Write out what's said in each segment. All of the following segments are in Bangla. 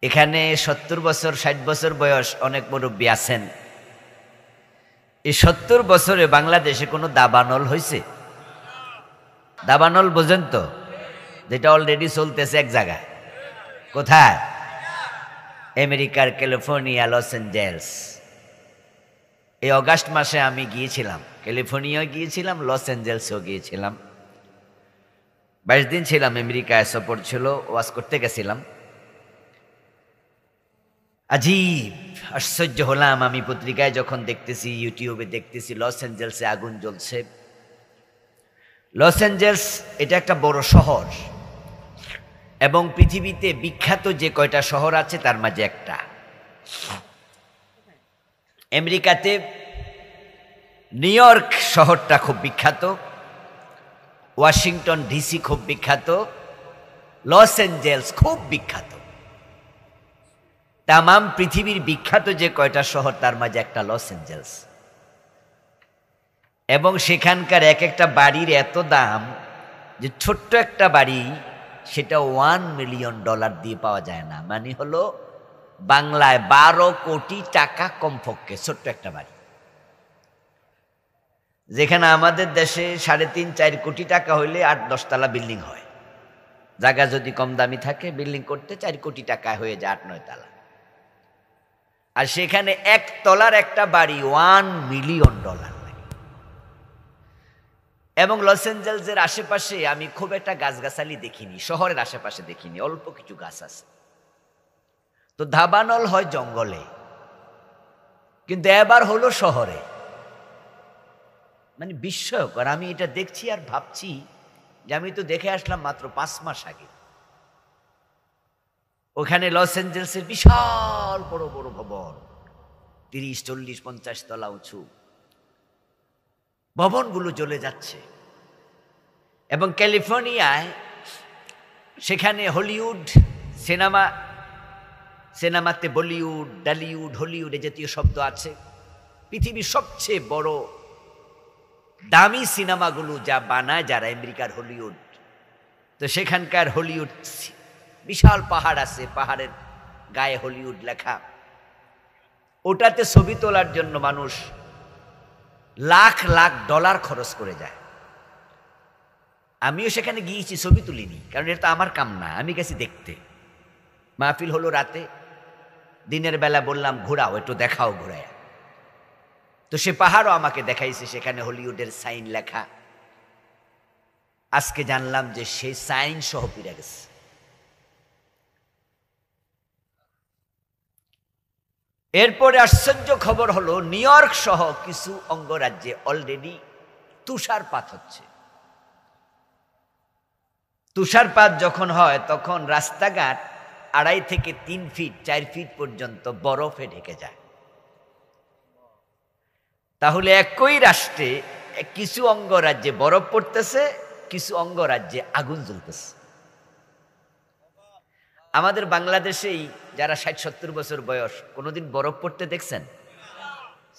এখানে ৭০ বছর ৬০ বছর বয়স অনেক মুরব্বী আছেন। এই ৭০ বছরে বাংলাদেশে কোনো দাবানল হয়েছে? দাবানল বোঝেন তো, যেটা অলরেডি চলতেছে এক জায়গায়। কোথায়? আমেরিকার ক্যালিফোর্নিয়া, লস অ্যাঞ্জেলস। এই অগাস্ট মাসে আমি গিয়েছিলাম, ক্যালিফোর্নিয়াও গিয়েছিলাম, লস অ্যাঞ্জেলসেও গিয়েছিলাম। 22 দিন ছিলাম, আমেরিকায় সফর ছিল, ওয়াজ করতে গেছিলাম। আজীব আশ্চর্য হলাম আমি পত্রিকায় যখন দেখতেছি, ইউটিউবে দেখতেছি লস অ্যাঞ্জেলসে আগুন জ্বলছে। লস অ্যাঞ্জেলস এটা একটা বড় শহর এবং পৃথিবীতে বিখ্যাত যে কয়টা শহর আছে তার মাঝে একটা। আমেরিকাতে নিউ ইয়র্ক শহরটা খুব বিখ্যাত, ওয়াশিংটন ডিসি খুব বিখ্যাত, লস অ্যাঞ্জেলস খুব বিখ্যাত। তামাম পৃথিবীর বিখ্যাত যে কয়টা শহর তার মাঝে একটা লস অ্যাঞ্জেলস। এবং সেখানকার এক একটা বাড়ির এত দাম যে ছোট্ট একটা বাড়ি সেটা $1 মিলিয়ন দিয়ে পাওয়া যায় না, মানে হলো বাংলায় 12 কোটি টাকা কমপক্ষে ছোট্ট একটা বাড়ি। যেখানে আমাদের দেশে 3.5-4 কোটি টাকা হইলে 8-10 তলা বিল্ডিং হয়। জায়গা যদি কম দামি থাকে বিল্ডিং করতে 4 কোটি টাকা হয়ে যায় 8-9 তলা। আর সেখানে 1 তলার একটা বাড়ি $1 মিলিয়ন লাগে। এবং লস অ্যাঞ্জেলসের আশেপাশে আমি খুব একটা গাছগাছালি দেখিনি, শহরের আশেপাশে দেখিনি, অল্প কিছু গাছ আছে। তো দাবানল হয় জঙ্গলে, কিন্তু এবার হলো শহরে। মানে বিস্ময়কর। আমি এটা দেখছি আর ভাবছি যে আমি তো দেখে আসলাম মাত্র 5 মাস আগে। ওখানে লস অ্যাঞ্জেলসের বিশাল বড় বড় ভবন, 30, 40, 50 তলা উঁচু ভবনগুলো জ্বলে যাচ্ছে। এবং ক্যালিফোর্নিয়ায় সেখানে হলিউড সিনেমাতে বলিউড, ডালিউড, হলিউড এ জাতীয় শব্দ আছে। পৃথিবীর সবচেয়ে বড় দামি সিনেমাগুলো যা বানায় যারা, আমেরিকার হলিউড, তো সেখানকার হলিউড বিশাল পাহাড় আছে, পাহাড়ের গায়ে হলিউড লেখা। ওটাতে ছবি তোলার জন্য মানুষ লাখ লাখ ডলার খরচ করে যায়। আমিও সেখানে গিয়েছি, ছবি তুলিনি, কারণ এটা তো আমার কাম না। আমি গেছি দেখতে। মাহফিল হলো রাতে, দিনের বেলা বললাম ঘোরাও, একটু দেখাও ঘোরায়। তো সে পাহাড়ও আমাকে দেখাইছে, সেখানে হলিউডের সাইন লেখা। আজকে জানলাম যে সেই সাইন সহ পিড়ে গেছে। এরপরে আশ্চর্য খবর হলো নিউ ইয়র্ক সহ কিছু অঙ্গরাজ্যে অলরেডি তুষারপাত হচ্ছে। তুষারপাত যখন হয় তখন রাস্তাঘাট 2.5 থেকে 3 ফিট 4 ফিট পর্যন্ত বরফে ঢেকে যায়। তাহলে একই রাষ্ট্রে কিছু অঙ্গরাজ্যে বরফ পড়তেছে, কিছু অঙ্গরাজ্যে আগুন জ্বলতেছে। আমাদের বাংলাদেশেই যারা 60-70 বছর বয়স কোনোদিন বরফ পড়তে দেখছেন?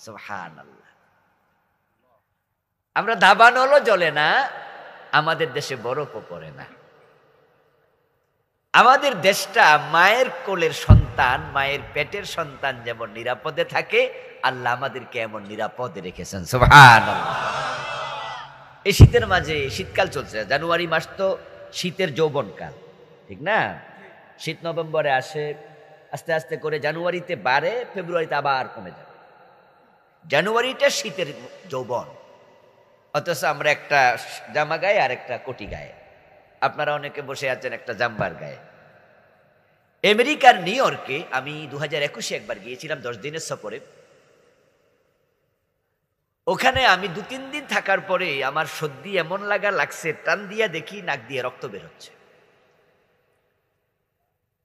সুবহানাল্লাহ। আমরা দাবানলও জ্বলে না, আমাদের দেশে বরফও পড়ে না। আমাদের দেশটা মায়ের কোলের সন্তান, মায়ের পেটের সন্তান যেমন নিরাপদে থাকে, আল্লাহ আমাদেরকে এমন নিরাপদে রেখেছেন। সুবহানাল্লাহ। এই শীতের মাঝে, শীতকাল চলছে, জানুয়ারি মাস তো শীতের যৌবনকাল, ঠিক না? শীত নভেম্বরে আসে, আস্তে আস্তে করে জানুয়ারিতে বাড়ে, ফেব্রুয়ারিতে আবার কমে যাবে। জানুয়ারিটা শীতের যৌবন, অথচ আমরা একটা জামা গায়ে আর একটা কোটি গায়ে। আপনারা অনেকে বসে আছেন একটা জাম্বার গায়ে। আমেরিকার নিউ ইয়র্কে আমি 2021-এ একবার গিয়েছিলাম 10 দিনের সফরে। ওখানে আমি 2-3 দিন থাকার পরে আমার সর্দি এমন লাগছে, টান দিয়া দেখি নাক দিয়ে রক্ত বের হচ্ছে।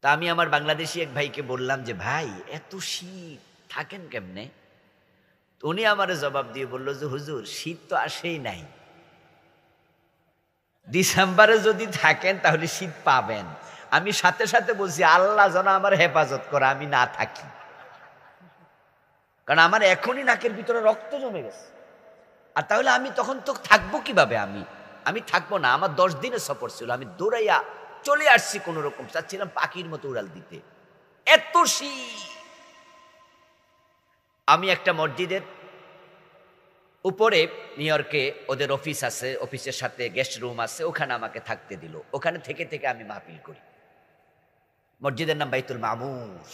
তা আমি আমার বাংলাদেশি এক ভাইকে বললাম যে ভাই এত শীত থাকেন কেমনে? উনি আমারে জবাব দিয়ে বলল যে হুজুর শীত তো আসেই নাই, ডিসেম্বরে যদি থাকেন তাহলে শীত পাবেন। আমি সাথে সাথে বলছি আল্লাহ যেন আমার হেফাজত করে আমি না থাকি, কারণ আমার এখনই নাকের ভিতরে রক্ত জমে গেছে। আর তাহলে আমি তখন তো থাকবো কিভাবে? আমি থাকবো না। আমার 10 দিনের সফর ছিল, আমি দৌড়াইয়া চলে আসছি কোন রকম, চাচ্ছিলাম পাখির মতো উড়াল দিতে। এত শীত। আমি একটা মসজিদের উপরে, নিউ ইয়র্কে ওদের অফিস আছে, অফিসের সাথে গেস্ট রুম আছে, ওখানে আমাকে থাকতে দিল। ওখানে থেকে থেকে আমি মাহফিল করি। মসজিদের নাম বাইতুল মামুর,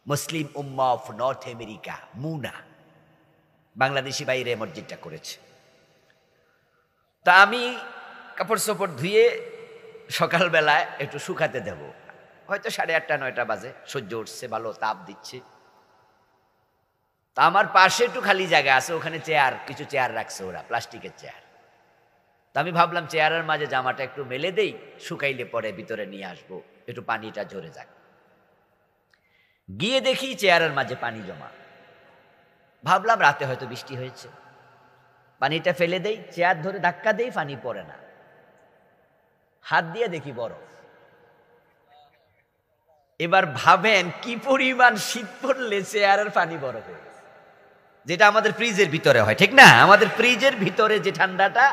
মুসলিম উম্মাহ অফ নর্থ আমেরিকা, মুনা, বাংলাদেশি বাইরে মসজিদটা করেছে। তা আমি কাপড় চোপড় ধুয়ে সকালবেলায় একটু শুকাতে দেব, হয়তো 8:30 9টা বাজে, সূর্য উঠছে, ভালো তাপ দিচ্ছে। তা আমার পাশে একটু খালি জায়গা আছে, ওখানে চেয়ার, কিছু চেয়ার রাখছে ওরা, প্লাস্টিকের চেয়ার। তা আমি ভাবলাম চেয়ারের মাঝে জামাটা একটু মেলে দেই, শুকাইলে পরে ভিতরে নিয়ে আসবো, একটু পানিটা ঝরে যাক। গিয়ে দেখি চেয়ারের মাঝে পানি জমা। ভাবলাম রাতে হয়তো বৃষ্টি হয়েছে, পানিটা ফেলে দেই, চেয়ার ধরে ধাক্কা দেই, পানি পড়ে না। হাত দিয়ে দেখি বরফ। এবার ভাবেন কি পরিমাণ শীত পড়লে চেয়ারের পানি বরফ হয়ে গেছে। যেটা আমাদের ফ্রিজের ভিতরে হয়, ঠিক না? আমাদের ফ্রিজের ভিতরে যে ঠান্ডাটা,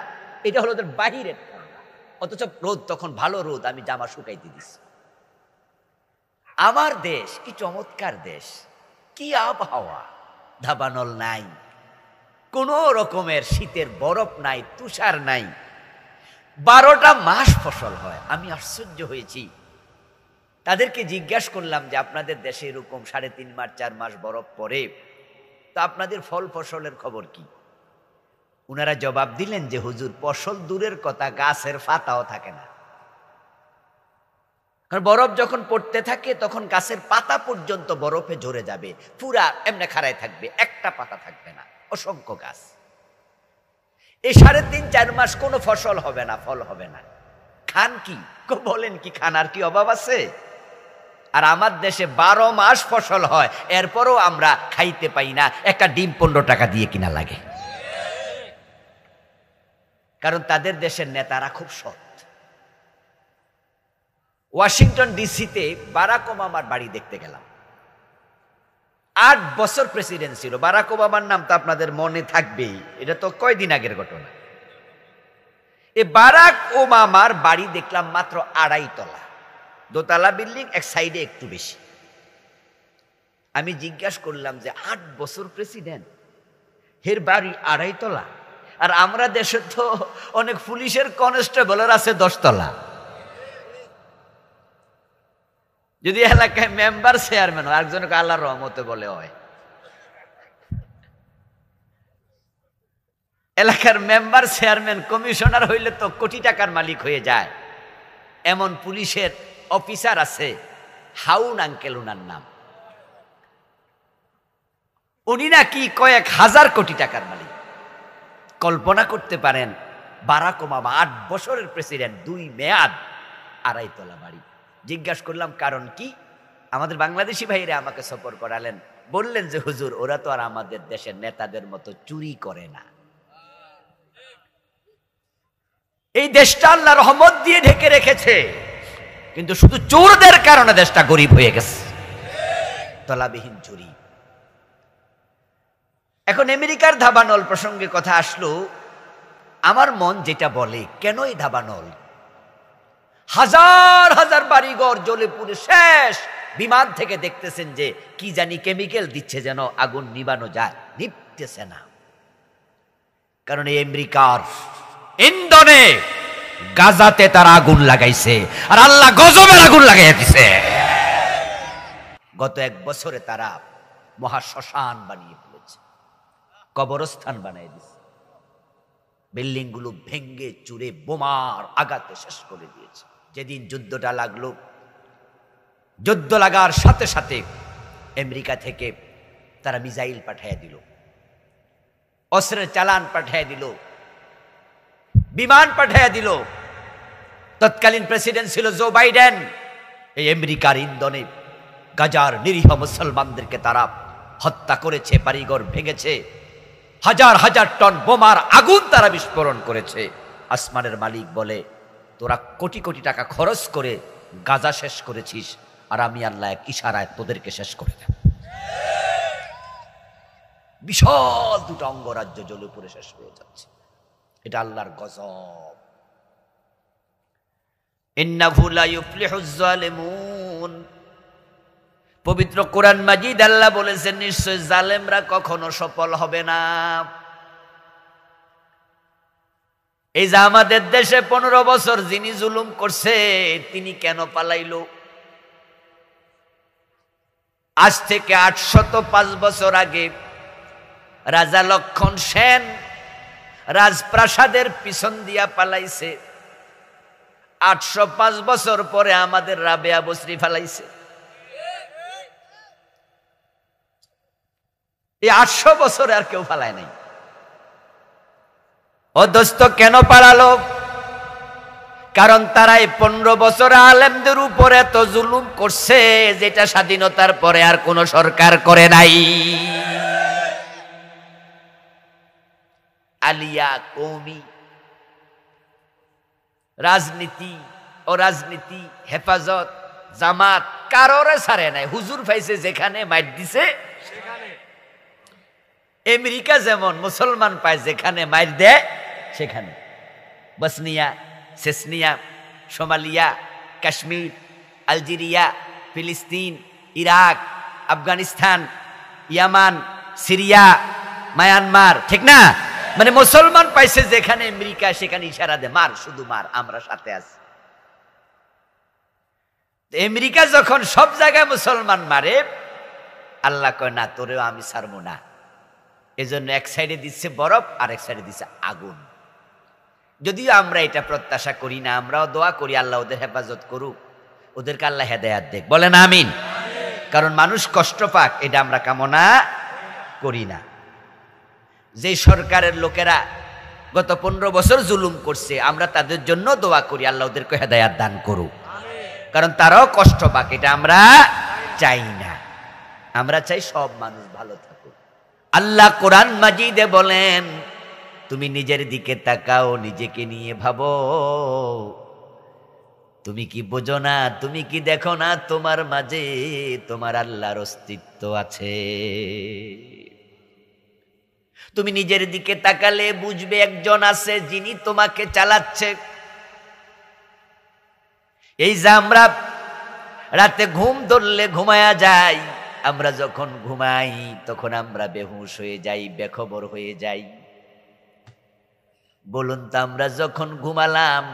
এটা হলো ওদের বাহিরের ঠান্ডা। অথচ রোদ তখন ভালো রোদ, আমি জামা শুকাইতে দিছি। আমার দেশ কি চমৎকার দেশ, কি আবহাওয়া, দাবানল নাই, কোন রকমের শীতের বরফ নাই, তুষার নাই, 12টা মাস ফসল হয়। আমি আশ্চর্য হয়েছি। তাদেরকে জিজ্ঞাসা করলাম যে আপনাদের দেশে এরকম 3.5 মাস 4 মাস বরফ পড়ে, তা আপনাদের ফল ফসলের খবর কি? উনারা জবাব দিলেন যে হুজুর, ফসল দূরের কথা, গাছের পাতাও থাকে না। কারণ বরফ যখন পড়তে থাকে তখন গাছের পাতা পর্যন্ত বরফে ঝরে যাবে, পুরা এমনি খাড়ায় থাকবে, একটা পাতা থাকবে না, অসংখ্য গাছ। এই 3.5 4 মাস কোনো ফসল হবে না, ফল হবে না। খান কি? বলেন কি, খানার কি অভাব আছে? আর আমার দেশে 12 মাস ফসল হয়, এরপরও আমরা খাইতে পাই না, একটা ডিম 15 টাকা দিয়ে কিনা লাগে। কারণ তাদের দেশের নেতারা খুব সৎ। ওয়াশিংটন ডিসিতে বারাক ওবামার বাড়ি দেখতে গেলাম। 8 বছর প্রেসিডেন্ট ছিল। বারাক ওবামার নাম তো আপনাদের মনে থাকবেই, এটা তো কয়দিন আগের ঘটনা। এই বারাক ওবামার বাড়ি দেখলাম মাত্র 2.5 তলা, দোতলা বিল্ডিং, এক সাইডে একটু বেশি। আমি জিজ্ঞাসা করলাম যে 8 বছর প্রেসিডেন্ট, এর বাড়ি 2.5 তলা? আর আমরা দেশে তো অনেক পুলিশের কনস্টেবলের আছে 10 তলা। যদি এলাকায় মেম্বার চেয়ারম্যান হয়, একজনকে আল্লাহর রহমতে বলে হয়, এলাকার মেম্বার চেয়ারম্যান কমিশনার হইলে তো কোটি টাকার মালিক হয়ে যায়। এমন পুলিশের অফিসার আছে, হাউন আঙ্কেল উনার নাম, উনি নাকি কয়েক হাজার কোটি টাকার মালিক। কল্পনা করতে পারেন, বারাক ওবামা 8 বছরের প্রেসিডেন্ট, 2 মেয়াদ, 2.5 তলা বাড়ি। জিজ্ঞাসা করলাম কারণ কি? আমাদের বাংলাদেশি ভাইরা আমাকে সফর করালেন, বললেন যে হুজুর, ওরা তো আর আমাদের দেশের নেতাদের মতো চুরি করে না। এই দেশটা আল্লাহ রহমত দিয়ে ঢেকে রেখেছে, কিন্তু শুধু চোরদের কারণে দেশটা গরিব হয়ে গেছে, তলাবিহীন চুরি। এখন আমেরিকার দাবানল প্রসঙ্গে কথা আসলো, আমার মন যেটা বলে, কেন এই দাবানল? হাজার হাজার বাড়িঘর জ্বলে পুড়ে শেষ। বিমান থেকে দেখতেছেন যে কি জানি কেমিক্যাল দিচ্ছে যেন আগুন নিবানো যায়, নিপতেছে না। কারণ এই আমেরিকার ইন্ধনে গাজাতে তারা আগুন লাগাইছে, আর আল্লাহ গজবের আগুন লাগাইয়া দিছে। গত 1 বছরে তারা মহা শ্মশান বানিয়ে ফেলেছে, কবরস্থান বানিয়ে দিছে। বিল্ডিং গুলো ভেঙ্গে চুরে বোমার আঘাতে শেষ করে দিয়েছে। যেদিন যুদ্ধটা লাগলো, যুদ্ধ লাগার সাথে সাথে আমেরিকা থেকে তারা মিসাইল পাঠিয়ে দিল, অস্ত্রের চালান পাঠিয়ে দিল, বিমান পাঠিয়ে দিল। তৎকালীন প্রেসিডেন্ট ছিল জো বাইডেন। এই আমেরিকার ইন্ধনে গাজার নিরীহ মুসলমানদেরকে তারা হত্যা করেছে, বাড়িঘর ভেঙেছে, হাজার হাজার টন বোমার আগুন তারা বিস্ফোরণ করেছে। আসমানের মালিক বলে, তোরা কোটি কোটি টাকা খরচ করে গাজা শেষ করেছিস, আর আমি আল্লাহ এক ইশারায় তোদেরকে শেষ করে দেব। বিশাল 2টা অঙ্গরাজ্য জ্বলে পুড়ে শেষ হয়ে যাচ্ছে। এটা আল্লাহর গজব। ইন্নাহু লা ইউফলিহুজ জালিমুন, পবিত্র কোরআন মাজিদ আল্লাহ বলেছেন, নিশ্চয় জালেমরা কখনো সফল হবে না। এই যে আমাদের দেশে 15 বছর যিনি জুলুম করছে তিনি কেন পালাইল? আজ থেকে 805 বছর আগে রাজা লক্ষণ সেন রাজপ্রাসাদের পিছন দিয়া পালাইছে। 805 বছর পরে আমাদের রাবেয়া বসরি পালাইছে। এই 800 বছরে আর কেউ পালায় নাই। ও দোস্ত, কেন পালালো? কারণ তারা এই 15 বছর আলেমদের উপরে এত জুলুম করছে যেটা স্বাধীনতার পরে আর কোন সরকার করে নাই। আলিয়া কওমি, রাজনীতি ও রাজনীতি, হেফাজত, জামাত কারোরে ছাড়ে নাই। হুজুর পাইছে যেখানে মাইর দিছে সেখানে। আমেরিকা যেমন মুসলমান পায় যেখানে মাইর দেয় সেখানে। Bosnia, Chechnya, Somalia, Kashmir, Algeria, ফিলিস্তিন, ইরাক, আফগানিস্তান, ইয়ামান, সিরিয়া, মায়ানমার, ঠিক না? মানে মুসলমান পাইছে যেখানে আমেরিকা সেখানে ইশারা দে, মার, শুধু মার, আমরা সাথে আছি। আমেরিকা যখন সব জায়গায় মুসলমান মারে, আল্লাহ কয় না, তোরেও আমি ছাড়বো না। এজন্য এক সাইডে দিচ্ছে বরফ আর এক সাইডে দিচ্ছে আগুন। যদিও আমরা এটা প্রত্যাশা করি না, আমরাও দোয়া করি আল্লাহ ওদের হেফাজত করুক, ওদেরকে আল্লাহ হেদায়েত দেখ, বলেন আমিন। কারণ মানুষ কষ্ট পাক এটা আমরা কামনা করি না। যে সরকারের লোকেরা গত 15 বছর জুলুম করছে, আমরা তাদের জন্য দোয়া করি আল্লাহ ওদেরকে হেদায়েত দান করুক, কারণ তারাও কষ্ট পাক, এটা আমরা চাই না। আমরা চাই সব মানুষ ভালো থাকুক। আল্লাহ কোরআন মাজিদে বলেন, তুমি নিজের দিকে তাকাও, নিজেকে নিয়ে ভাবো। তুমি কি বোঝো না, তুমি কি দেখো না তোমার মাঝে তোমার আল্লাহর অস্তিত্ব আছে? তুমি নিজের দিকে তাকালে বুঝবে একজন আছে যিনি তোমাকে চালাচ্ছে। এই যে আমরা রাতে ঘুম ধরলে ঘুমায়া যাই, আমরা যখন ঘুমাই তখন আমরা বেহুশ হয়ে যাই, বেখবর হয়ে যাই। বলুন তো, আমরা যখন ঘুমালাম,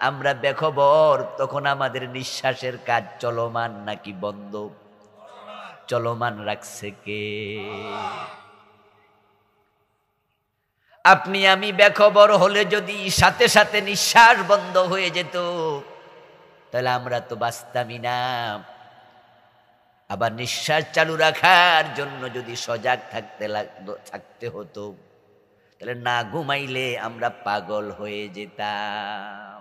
আমরা বেখবর, তখন আমাদের নিঃশ্বাসের কাজ চলমান নাকি বন্ধ? চলমান রাখছে কে? আপনি আমি বেখবর হলে যদি সাথে সাথে নিঃশ্বাস বন্ধ হয়ে যেত, তাহলে আমরা তো বাঁচতামই না। আবার নিঃশ্বাস চালু রাখার জন্য যদি সজাগ থাকতে হতো, তাহলে না ঘুমাইলে আমরা পাগল হয়ে যেতাম।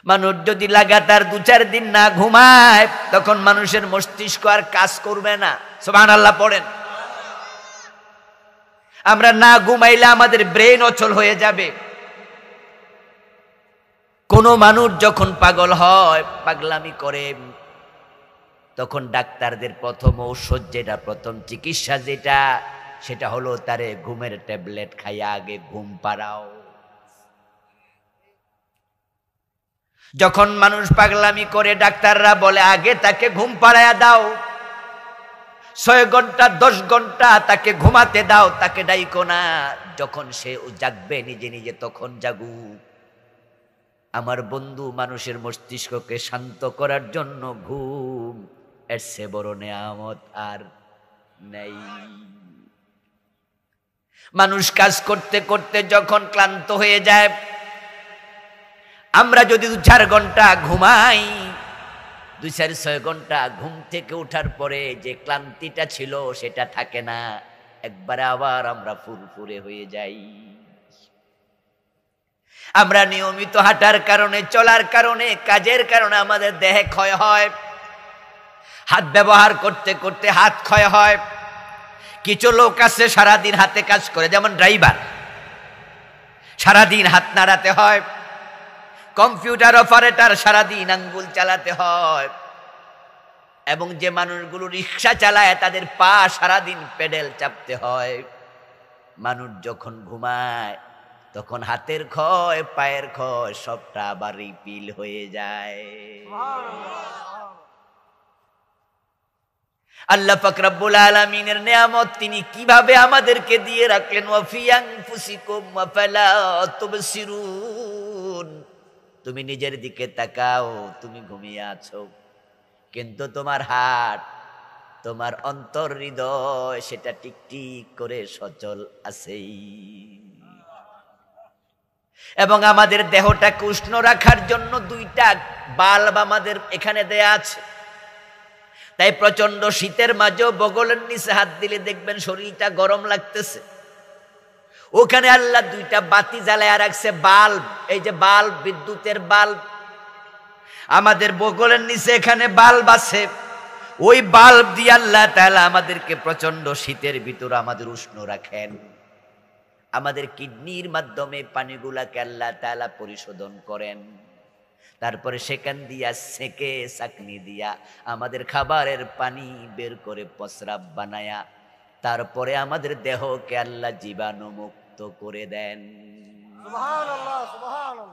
মানুষ যদি লাগাতার 2-4 দিন না ঘুমায়, তখন মানুষের মস্তিষ্ক আর কাজ করবে না। সুবহানাল্লাহ পড়েন। আমরা না ঘুমাইলে আমাদের ব্রেন অচল হয়ে যাবে। কোন মানুষ যখন পাগল হয়, পাগলামি করে, তখন ডাক্তারদের প্রথম ঔষধ যেটা, প্রথম চিকিৎসা যেটা, সেটা হলো তারে ঘুমের ট্যাবলেট খাইয়া আগে ঘুম পাড়াও। যখন মানুষ পাগলামি করে, ডাক্তাররা বলে আগে তাকে ঘুম পাড়াইয়া দাও, 6 ঘন্টা 10 ঘন্টা তাকে ঘুমাতে দাও, তাকে ডাইকো না। যখন সে জাগবে নিজে নিজে তখন জাগুক। আমার বন্ধু, মানুষের মস্তিষ্ককে শান্ত করার জন্য ঘুম এর চেয়ে বড় নেয়ামত আর নেই। মানুষ কাজ করতে করতে যখন ক্লান্ত হয়ে যায়, আমরা যদি 2-4 ঘন্টা ঘুমাই, 2-4-6 ঘন্টা ঘুম থেকে ওঠার পরে যে ক্লান্তিটা ছিল সেটা থাকে না, একবারে আবার আমরা ফুরফুরে হয়ে যাই। আমরা নিয়মিত হাঁটার কারণে, চলার কারণে, কাজের কারণে আমাদের দেহে ক্ষয় হয়। হাত ব্যবহার করতে করতে হাত ক্ষয় হয়। কিছু লোক আছে সারাদিন হাতে কাজ করে, যেমন ড্রাইভার, সারাদিন হাত নাড়াতে হয়। কম্পিউটার অপারেটর, সারাদিন আঙ্গুল চালাতে হয়। এবং যে মানুষগুলো রিক্সা চালায় তাদের পা সারাদিন পেডেল চাপতে হয়। মানুষ যখন ঘুমায় তখন হাতের ক্ষয়, পায়ের ক্ষয় সবটা আবার রিপিল হয়ে যায়। আল্লাহ পাক রব্বুল আলামিনের নিয়ামত তিনি কিভাবে আমাদেরকে দিয়ে রাখলেন। ওয়া ফি আনফুসিকুম আফালা তুবসিরুন, তুমি নিজের দিকে তাকাও, তুমি ঘুমিয়ে আছো, কিন্তু তোমার হার্ট, তোমার অন্তর হৃদয় সেটা টিকটিক করে সচল আছেই। এবং আমাদের দেহটাকে উষ্ণ রাখার জন্য 2টা বাল্ব আমাদের এখানে দেয়া আছে। তাই প্রচন্ড শীতের মাঝেও বগলের নিচে হাত দিলে দেখবেন শরীরটা গরম লাগতেছে। ওখানে আল্লাহ 2টা বাতি জ্বালায়া রাখছে, বাল্ব। এই যে বাল্ব, বিদ্যুতের বাল্ব, আমাদের বগলের নিচে এখানে বাল্ব আছে। ওই বাল্ব দিয়ে আল্লাহ তাআলা আমাদেরকে প্রচন্ড শীতের ভিতর আমাদের উষ্ণ রাখেন। আমাদের কিডনির মাধ্যমে পানিগুলাকে আল্লাহ তাআলা পরিশোধন করেন, তারপরে সেখান দিয়া সেকে চাকনি দিয়া আমাদের খাবারের পানি বের করে প্রস্রাব বানায়া তারপরে আমাদের দেহকে আল্লাহ জীবাণুমুক্ত করে দেন। সুবহানাল্লাহ, সুবহানাল্লাহ।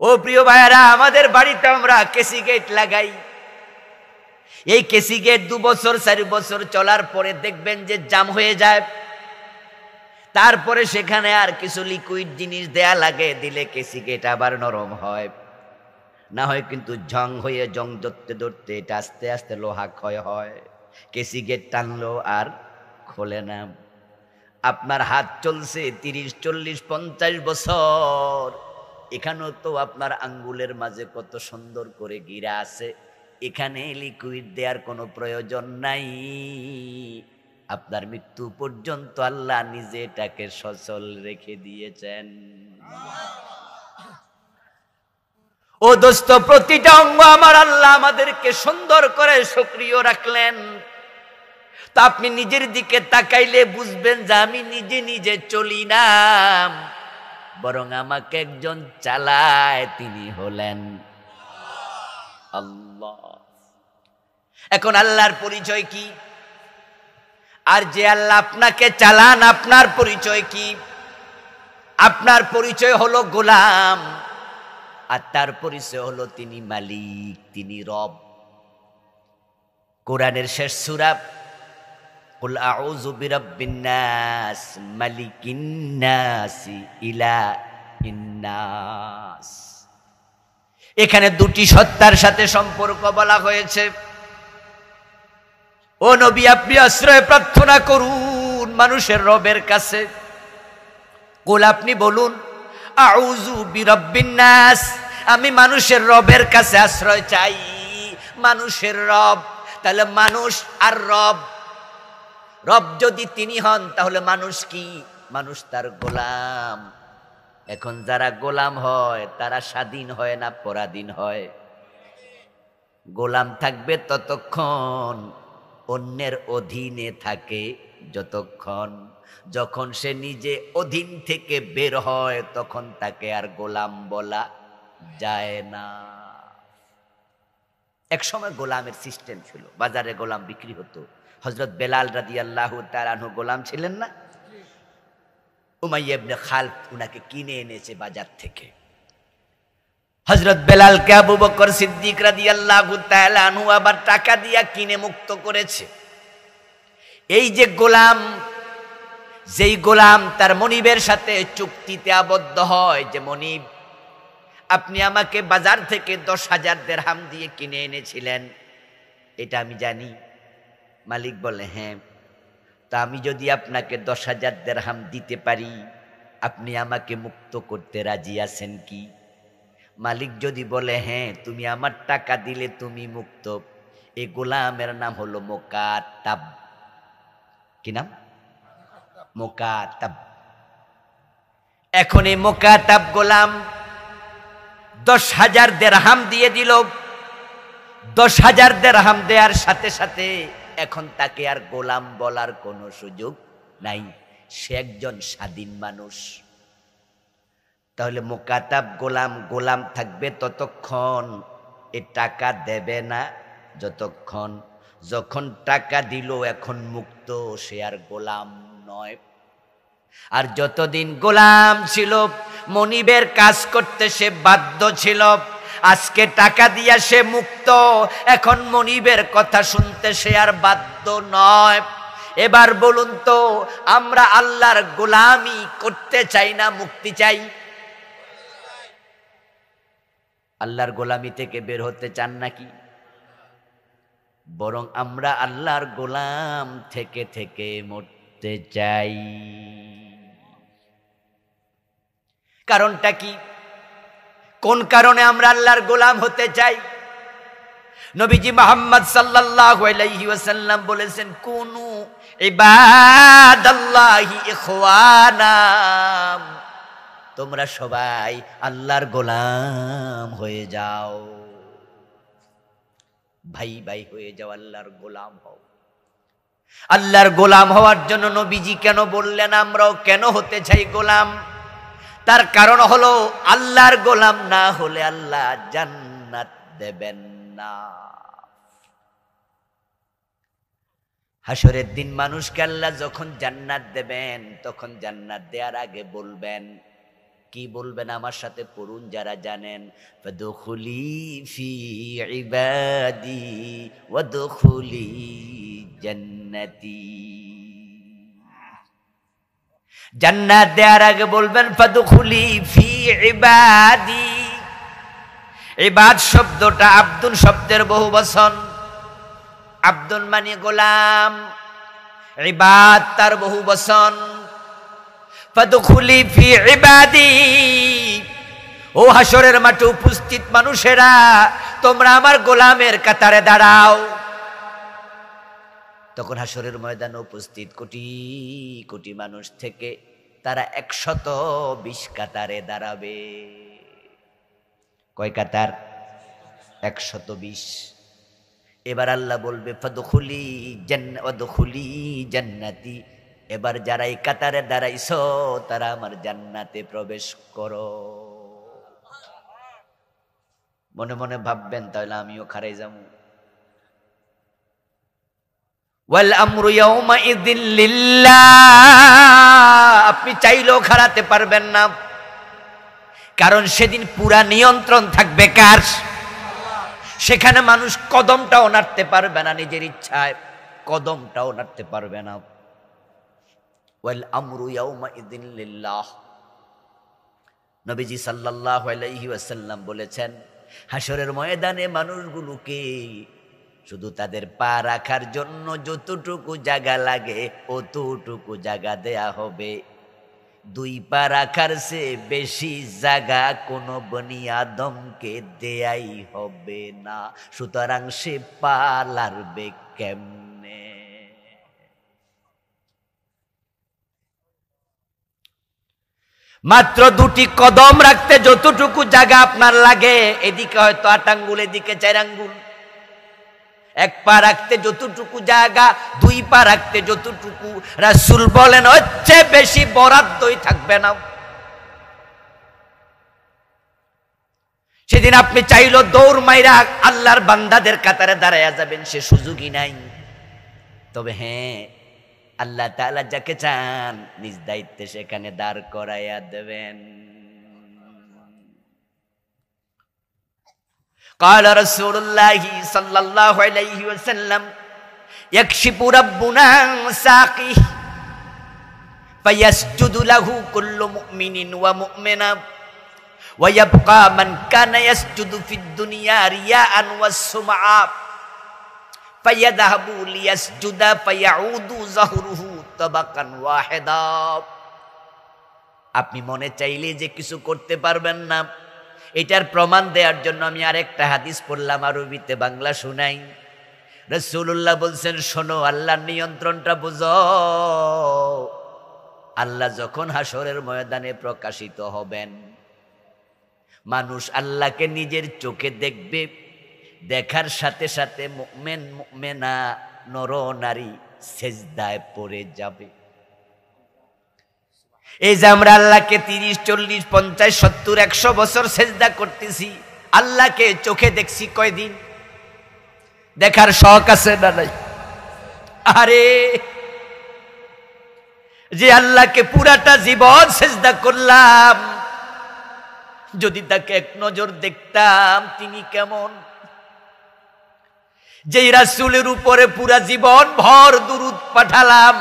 ও প্রিয় ভাইয়েরা, আমাদের বাড়িতে আমরা কেসি গেট লাগাই। এই কেসি গেট 2 বছর 4 বছর চলার পরে দেখবেন যে জাম হয়ে যায়। তারপরে সেখানে আর কিছু লিকুইড জিনিস দেয়া লাগে, দিলে কেসি গেট আবার নরম হয়। না হয় কিন্তু জং হয়ে, জং ধরতে ধরতে এটা আস্তে আস্তে লোহা ক্ষয় হয়, কেসি গেট টানলো আর খোলে না। আপনার হাত চলছে 30, 40, 50 বছর, এখানেও তো আপনার আঙ্গুলের মাঝে কত সুন্দর করে গিরা আছে, এখানে লিকুইড দেওয়ার কোনো প্রয়োজন নাই। আপনার মৃত্যু পর্যন্ত আল্লাহ নিজে এটাকে সচল রেখে দিয়েছেন। ও দোস্ত, প্রতিটা অঙ্গ আমার আল্লাহ আমাদেরকে সুন্দর করে সক্রিয় রাখলেন। তা আপনি নিজের দিকে তাকাইলে বুঝবেন যে আমি নিজে নিজে চলি না, বরং আমাকে একজন চালায়, তিনি হলেন আল্লাহ। এখন আল্লাহর পরিচয় কি? আর যে আল্লাহ আপনাকে চালান, আপনার পরিচয় কি? আপনার পরিচয় হলো গোলাম, আর তার পরিচয় হলো তিনি মালিক, তিনি রব। কোরআনের শেষ সূরা কুল আউযু বিরাব্বিন নাস মালিকিন নাস ইলাহিন নাস, এখানে 2টি সত্তার সাথে সম্পর্ক বলা হয়েছে। ও নবী, আপনি আশ্রয় প্রার্থনা করুন মানুষের রবের কাছে। কুল, আপনি বলুন আউযু বিরাব্বিন নাস, আমি মানুষের রবের কাছে আশ্রয় চাই। মানুষের রব, তাহলে মানুষ আর রব, রব যদি তিনি হন তাহলে মানুষ কি? মানুষ তার গোলাম। এখন যারা গোলাম হয় তারা স্বাধীন হয় না পরাধীন হয়? গোলাম থাকবে ততক্ষণ, অন্যের অধীনে থাকে যতক্ষণ। যখন সে নিজে অধীন থেকে বের হয় তখন তাকে আর গোলাম বলা যায় না। এক সময় গোলামের সিস্টেম ছিল, বাজারে গোলাম বিক্রি হতো। হযরত বেলাল রাদিয়াল্লাহু তাআলা আনহু গোলাম ছিলেন না? উমাইয়া ইবনে খালদ উনাকে কিনে এনেছে বাজার থেকে। হযরত বেলালকে আবু বকর সিদ্দিক রাদিয়াল্লাহু তাআলা আনহু আবার টাকা দিয়া কিনে মুক্ত করেছে। এই যে গোলাম, যেই গোলাম তার মনিবের সাথে চুক্তিতে আবদ্ধ হয় যে মনিব, আপনি আমাকে বাজার থেকে 10,000 দিরহাম দিয়ে কিনে এনেছিলেন, এটা আমি জানি। মালিক বলে হ্যাঁ, তা আমি যদি আপনাকে 10,000 দিরহাম দিতে পারি, আপনি আমাকে মুক্ত করতে রাজি আছেন কি? মালিক যদি বলে হ্যাঁ, তুমি আমার টাকা দিলে তুমি মুক্ত, এই গোলামের নাম হলো মুকাতাব। কি নাম? মুকাতাব। এখন এই মুকাতাব গোলাম 10,000 দিরহাম দিয়ে দিল। 10,000 দিরহাম দেওয়ার সাথে সাথে এখন তাকে আর গোলাম বলার কোনো সুযোগ নাই, সে একজন স্বাধীন মানুষ। তাহলে মুকাতাব গোলাম, গোলাম থাকবে ততক্ষণ, এ টাকা দেবে না যতক্ষণ। যখন টাকা দিল এখন মুক্ত, সে আর গোলাম নয়। আর যতদিন গোলাম ছিল মনিবের কাজ করতে সে বাধ্য ছিল। আজকে টাকা দিয়া সে মুক্ত, এখন মনিবের কথা শুনতে সে আর বাধ্য নয়। এবার বলুন তো, আমরা আল্লাহর গোলামি করতে চাই না মুক্তি চাই? আল্লাহর গোলামি থেকে বের হতে চান নাকি? বরং আমরা আল্লাহর গোলাম থেকে থেকে মরতে চাই। কারণটা কি? কোন কারণে আমরা আল্লাহর গোলাম হতে চাই? নবীজি মুহাম্মদ সাল্লাল্লাহু আলাইহি ওয়াসাল্লাম বলেছেন, কুনু ইবাদাল্লাহি ইখওয়ানা, তোমরা সবাই আল্লাহর গোলাম হয়ে যাও, ভাই ভাই হয়ে যাও, আল্লাহর গোলাম হও। আল্লাহর গোলাম হওয়ার জন্য নবীজি কেন বললেন আমরাও কেন হতে চাই গোলাম? তার কারণ হলো, আল্লাহর গোলাম না হলে আল্লাহ জান্নাত দেবেন না। হাসরের দিন মানুষকে আল্লাহ যখন জান্নাত দেবেন, তখন জান্নাত দেওয়ার আগে বলবেন, কি বলবেন আমার সাথে পড়ুন যারা জানেন, ফাদখুলি ফি ইবাদি ওয়াদখুলি জান্নাতি। জান্নাত দেওয়ার আগে বলবেন ফাদখুলি ফি ইবাদি। ইবাদ শব্দটা আব্দুল শব্দের বহুবচন। আব্দুল মানে গোলাম, ইবাদ তার বহুবচন। ফাদখুলি ফি ইবাদি, ও হাসরের মাঠে উপস্থিত মানুষেরা, তোমরা আমার গোলামের কাতারে দাঁড়াও। তখন হাসরের ময়দানে উপস্থিত কোটি কোটি মানুষ থেকে তারা 120 কাতারে দাঁড়াবে। কয় কাতার? 120। এবার আল্লাহ বলবে ফাদখুলি ওয়াদখুলি জান্নাতি, এবার যারা এই কাতারে দাঁড়াইছো তারা আমার জান্নাতে প্রবেশ করো। মনে মনে ভাববেন, তাহলে আমিও খারাই যাবো। ওয়াল আমরু ইয়াউমাইযিন লিল্লাহ, আপনি চাইলেও খাড়াতে পারবেন না, কারণ সেদিন পুরা নিয়ন্ত্রণ থাকবে কার? সেখানে মানুষ কদমটাও নাড়তে পারবে না, নিজের ইচ্ছায় কদমটাও নাড়তে পারবে না। ওয়াল আমরু ইয়াউমাইযিন লিল্লাহ। নবীজি সাল্লাল্লাহু আলাইহি ওয়াসাল্লাম বলেছেন, হাসরের ময়দানে মানুষগুলোকে শুধু তাদের পা রাখার জন্য যতটুকু জায়গা লাগে অতটুকু জায়গা দেয়া হবে। 2 পা রাখার চেয়ে বেশি জায়গা কোনো বনি আদমকে দেয়াই হবে না। সুতরাং সে পা লাড়বে কেমনে? মাত্র 2টি কদম রাখতে যতটুকু জায়গা আপনার লাগে, এদিকে হয়তো 8 আঙ্গুল, এদিকে 4 আঙ্গুল। 1 পা রাখতে যতটুকু জায়গা, 2 পা রাখতে যতটুকু, রাসূল বলেন হচ্ছে বেশি বরাদ্দই থাকবে না। সেদিন আপনি চাইলো দৌড় মাইরা আল্লাহর বান্দাদের কাতারে দাঁড়ায়া যাবেন, সে সুযোগই নাই। তবে হ্যাঁ, আল্লাহ তাআলা যাকে চান নিজ দায়িত্বে সেখানে দাঁড় করাইয়া দেবেন। قال رسول الله صلى الله عليه وسلم يكشف ربنا عن ساقه فيسجد له كل مؤمن ومؤمنة ويبقى من كان يسجد في الدنيا رياء والسمعة فيذهب ليسجد فيعود ظهره طبقا واحدا। আপনি মনে চাইলে যে কিছু করতে পারবেন না, এটার প্রমাণ দেওয়ার জন্য আমি আরেকটা হাদিস পড়লাম, আরবিতে বাংলা শুনাই। রাসূলুল্লাহ বলছেন, শোনো, আল্লাহর নিয়ন্ত্রণটা বুঝো। আল্লাহ যখন হাসরের ময়দানে প্রকাশিত হবেন, মানুষ আল্লাহকে নিজের চোখে দেখবে। দেখার সাথে সাথে মুমিন মুমিনা নর নারী সেজদায় পড়ে যাবে। এই যে আমরা আল্লাহকে 30, 40, 50, 70, 100 বছর সেজদা করতেছি, আল্লাহকে চোখে দেখছি কয়দিন? দেখার শখ আছে না নাই? আরে যে আল্লাহকে পুরাটা জীবন সেজদা করলাম, যদি তাকে এক নজর দেখতাম তিনি কেমন, যেই রাসূলের উপরে পুরা জীবন ভর দুরূদ পাঠালাম,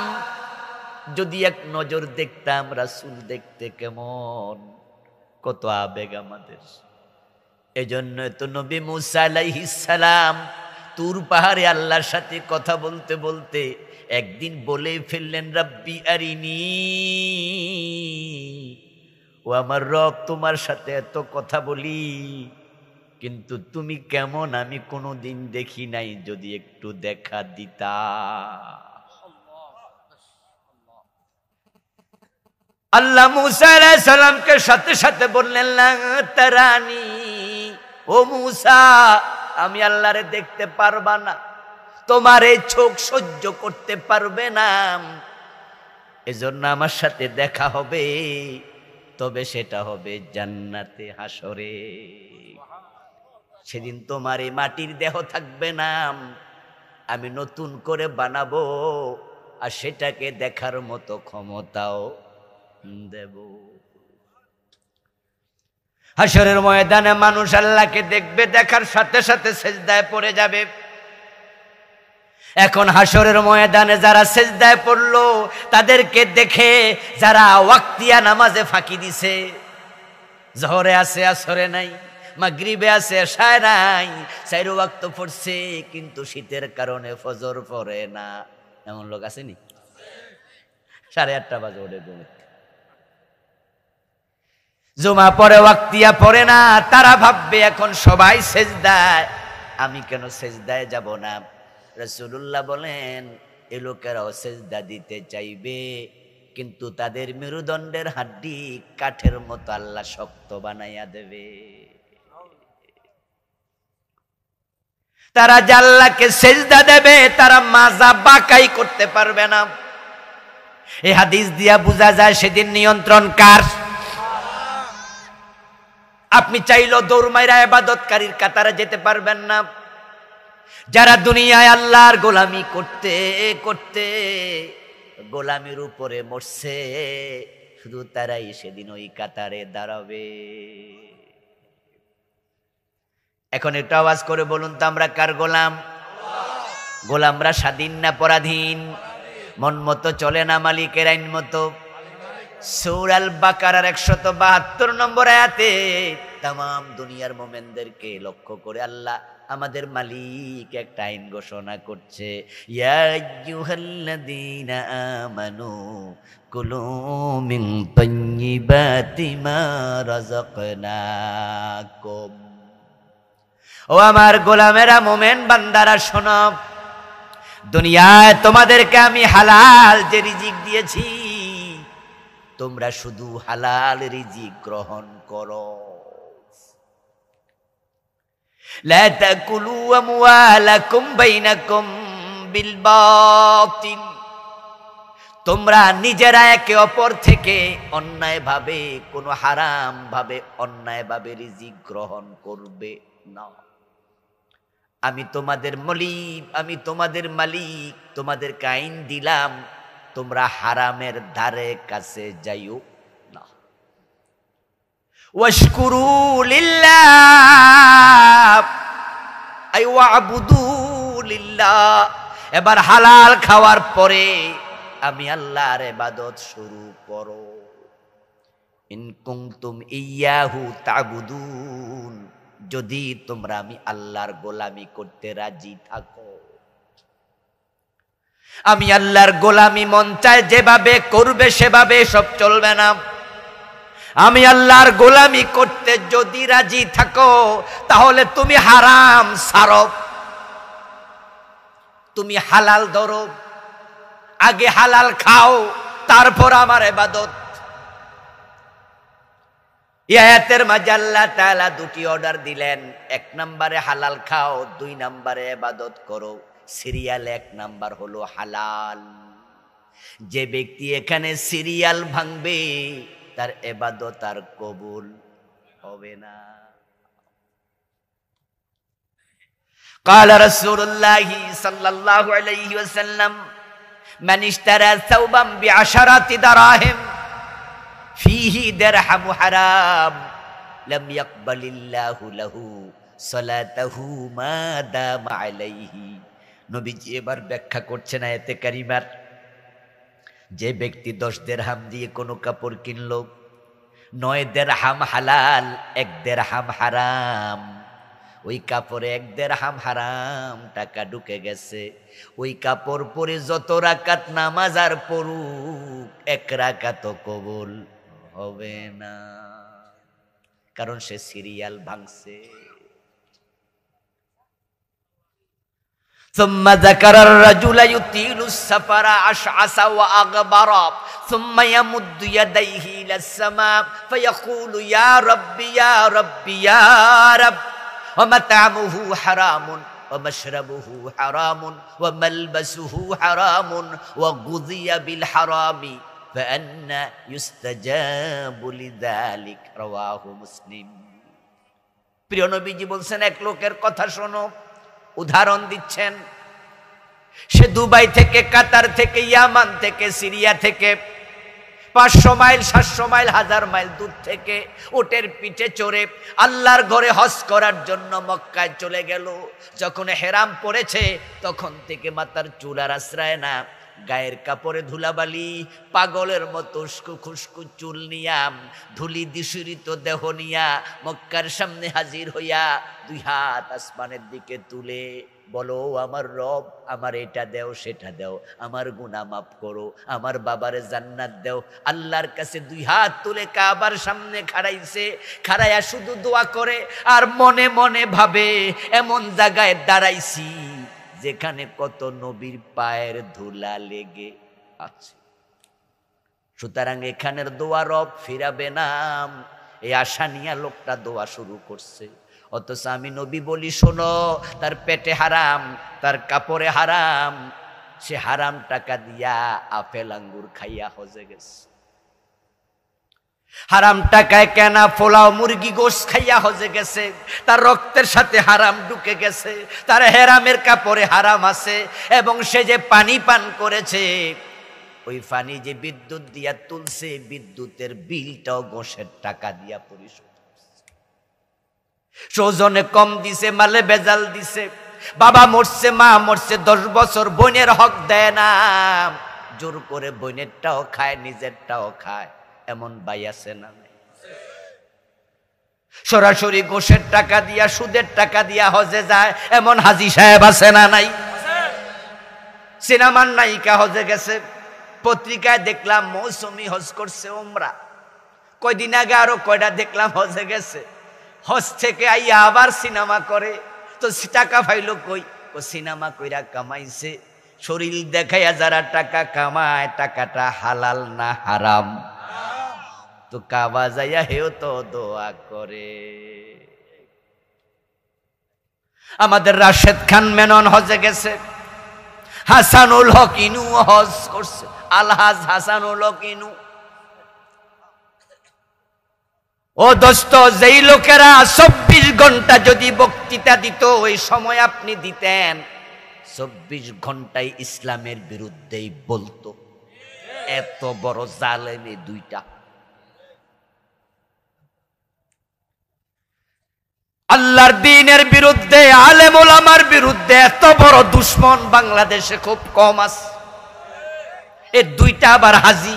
যদি এক নজর দেখতাম রাসূল দেখতে কেমন। কত আবেগ আমাদের। এজন্য তো নবী মুসা আলাইহিস সালাম তুর পাহাড়ে আল্লাহর সাথে কথা বলতে বলতে একদিন বলে ফেললেন, রাব্বি আরিনি, ও আমার রব, তোমার সাথে এত কথা বলি কিন্তু তুমি কেমন আমি কোনোদিন দেখি নাই, যদি একটু দেখা দিতা। আল্লাহ মুসা আলাইহিস সালামকে সাথে সাথে বললেন, লা তারানি, ও মুসা, আমি আল্লাহরে দেখতে পারবা না, তোমার এই চোখ সহ্য করতে পারবে না, এজন্য আমার সাথে দেখা হবে, তবে সেটা হবে জান্নাতে হাসরে। সেদিন তোমার এই মাটির দেহ থাকবে না, আমি নতুন করে বানাবো, আর সেটাকে দেখার মতো ক্ষমতাও দেব। হাসরের ময়দানে মানুষ আল্লাহকে দেখবে, দেখার সাথে সাথে সিজদায় পড়ে যাবে। এখন হাসরের ময়দানে যারা সিজদায় পড়লো তাদেরকে দেখে যারা ওয়াক্তিয়া নামাজে ফাঁকি দিছে, জোহরে আছে আসরে নাই, মাগরিবে আছে এশায় নাই, চার ওয়াক্ত পড়ছে কিন্তু শীতের কারণে ফজর পড়ে না, এমন লোক আসেনি? 8:30 বাজে ওঠে ঘুমে, জুমা পরে ওয়াক্তিয়া পড়ে না, তারা ভাববে এখন সবাই সিজদায়, আমি কেন সিজদায় যাব না? রাসূলুল্লাহ বলেন, এ লোকেরাও সিজদা দিতে চাইবে কিন্তু তাদের মেরুদণ্ডের হাড্ডি কাঠের মতো আল্লাহ শক্ত বানাইয়া দেবে। তারা যে আল্লাহকে সিজদা দেবে তারা মাজা বাঁকাই করতে পারবে না। এই হাদিস দিয়া বোঝা যায় সেদিন নিয়ন্ত্রণ কার? আপনি চাইলেও দৌড় মাইরা ইবাদতকারীর কাতারে যেতে পারবেন না। যারা দুনিয়ায় আল্লাহর গোলামি করতে করতে গোলামির উপরে মরছে, শুধু তারাই সেদিন ওই কাতারে দাঁড়াবে। এখন একটু আওয়াজ করে বলুন তো, আমরা কার গোলাম? গোলামরা স্বাধীন না পরাধীন? মন মতো চলে না মালিকের আইন মতো? সূরা আল বাকারার 172 নম্বর আয়াতে তামাম দুনিয়ার মোমেনদেরকে লক্ষ্য করে আল্লাহ আমাদের মালিক একটা আইন ঘোষণা করছে, ইয়া আইয়ুহাল্লাযীনা আমানু কুলু মিন তাইয়্যিবাতি মা রাযাকনাকুম। ও আমার গোলামেরা, মোমেন বান্দারা শোনো, দুনিয়ায় তোমাদেরকে আমি হালাল যে রিজিক দিয়েছি, তোমরা শুধু হালাল রিজিক গ্রহণ করো। লা তাকুলু আমওয়ালাকুম বাইনাকুম বিল বাতিল, তোমরা নিজেরা একে অপর থেকে অন্যায়ভাবে, কোনো হারাম ভাবে অন্যায়ভাবে রিজিক গ্রহণ করবে না। আমি তোমাদের মালিক, আমি তোমাদের মালিক, তোমাদেরকে আইন দিলাম, তোমরা হারামের ধারে কাছে যাইও না। ওয়াশকুরু লিল্লাহ আই ওয়াবুদু লিল্লাহ। এবার হালাল খাওয়ার পরে আমি আল্লাহর ইবাদত শুরু করো। ইন কুনতুম ইয়াহু তা'বুদুন, যদি তোমরা আমি আল্লাহর গোলামি করতে রাজি থাকো। আমি আল্লাহর গোলামি মন চায় যেভাবে করবে সেভাবে সব চলবে না। আমি আল্লাহর গোলামি করতে যদি রাজি থাকো তাহলে তুমি হারাম ছাড়ো, তুমি হালাল ধরো, আগে হালাল খাও তারপর আমার ইবাদত। এই আয়াতের মাঝে আল্লাহ তাআলা দুটি অর্ডার দিলেন, 1 নম্বরে হালাল খাও, 2 নম্বরে ইবাদত করো। সিরিয়াল 1 নাম্বার হলো হালাল। যে ব্যক্তি এখানে সিরিয়াল ভাঙবে তার ইবাদত আর কবুল হবে না। قال رسول الله صلى الله عليه وسلم من اشترى ثوبا ب10 دراهم فيه درهم حرام লাম ইয়াকবালিল্লাহু লাহু সালাতাহু মা দামা আলাইহি। নবীজি এবার ব্যাখ্যা করছেন আয়াতে কারিমার, যে ব্যক্তি 10 দিরহাম দিয়ে কোনো কাপড় কিনলো, 9 দিরহাম হালাল, 1 দিরহাম হারাম, ওই কাপড়ে 1 দিরহাম হারাম টাকা ঢুকে গেছে। ওই কাপড় পরে যত রাকাত নামাজ আর পড়ুক, 1 রাকাতও কবুল হবে না, কারণ সে সিরিয়াল ভাঙছে। ثم ذكر الرجل يطيل السفر أشعث وأغبر ثم يمد يديه إلى السماء فيقول يا ربي يا ربي يا رب ومطعمه حرام ومشربه حرام وملبسه حرام وغذي بالحرام فأنى يستجاب لذلك رواه مسلم। প্রিয় নবীজি বলছেন, এক লোকের কথা শোনো, উদাহরণ দিচ্ছেন। সে দুবাই থেকে, কাতার থেকে, ইয়ামান থেকে, সিরিয়া থেকে 500 মাইল 700 মাইল 1000 মাইল দূর থেকে উটের পিঠে চড়ে আল্লাহর ঘরে হজ করার জন্য মক্কায় চলে গেল। যখন হেরাম পড়েছে তখন থেকে মাথার চুল আর আশ্রয় না, গায়ের কাপড়ে ধুলাবালি, পাগলের মতো উস্কু খুস্কু চুল নিয়া, ধুলি দিশিরিত দেহ নিয়া মক্কার সামনে হাজির হইয়া 2 হাত আসমানের দিকে তুলে বলো, আমার রব, আমার এটা দেও সেটা দেও, আমার গুনাহ মাফ করো, আমার বাবারে জান্নাত দেও। আল্লাহর কাছে 2 হাত তুলে কাবার সামনে খাড়াইছে, খাড়াইয়া শুধু দোয়া করে আর মনে মনে ভাবে, এমন জায়গায় দাঁড়াইছি যেখানে কত নবীর পায়ের ধুলা লেগে আছে, সুতরাং এখানের দোয়া রব ফিরাবে না, এই আশা নিয়ে লোকটা দোয়া শুরু করছে। অথচ আমি নবী বলি, শোনো, তার পেটে হারাম, তার কাপড়ে হারাম, সে হারাম টাকা দিয়া আপেল আঙ্গুর খাইয়া হজে গেছে, হারাম টাকায় কেনা পোলাও মুরগি গোশ খাইয়া হজে গেছে, তার রক্তের সাথে হারাম ঢুকে গেছে, তার হেরামের কাপড়ে হারাম আছে, এবং সে যে পানি পান করেছে, ওই পানি যে বিদ্যুৎ দিয়া তুলছে, বিদ্যুতের বিলটাও গোশের টাকা দিয়া পরিশোধ করছে। সৌজনে কম দিছে, মালে বেজাল দিছে, বাবা মরছে, মা মরছে 10 বছর, বোনের হক দেয় না, জোর করে বোনেরটাও খায়, নিজেরটাও খায়, এমন ভাই আছে না? সরাসরি গোশের টাকা দিয়া, সুদের টাকা দিয়া হজে যায়, এমন হাজী সাহেব আছে না নাই? সিনেমার নায়িকা হজে গেছে, পত্রিকায় দেখলাম মৌসুমী হজ করছে, উমরা। কয়দিন আগে আরো কয়টা দেখলাম হজে গেছে, হজ থেকে আইয়া আবার সিনেমা করে। তো টাকা পাইলো কই? ও সিনেমা কইরা কামাইছে। শরীর দেখাইয়া যারা টাকা কামায়, টাকাটা হালাল না হারাম? তো কাবা যাইয়া হেও তো দোয়া করে। আমাদের রাশেদ খান মেনন হজে গেছে, হাসানুল হক ইনু হজ করছে, আলহাজ হাসানুল হক ইনু। ও দোস্ত, যেই লোকেরা 24 ঘন্টা যদি বক্তৃতা দিত, ওই সময় আপনি দিতেন, 24 ঘন্টায় ইসলামের বিরুদ্ধেই বলতো। এত বড় জালেম এই দুইটা। আল্লাহর দ্বীনের বিরুদ্ধে, আলেম ওলামার বিরুদ্ধে এত বড় দুশ্মন বাংলাদেশে খুব কম আছে। এই দুইটা আবার হাজি।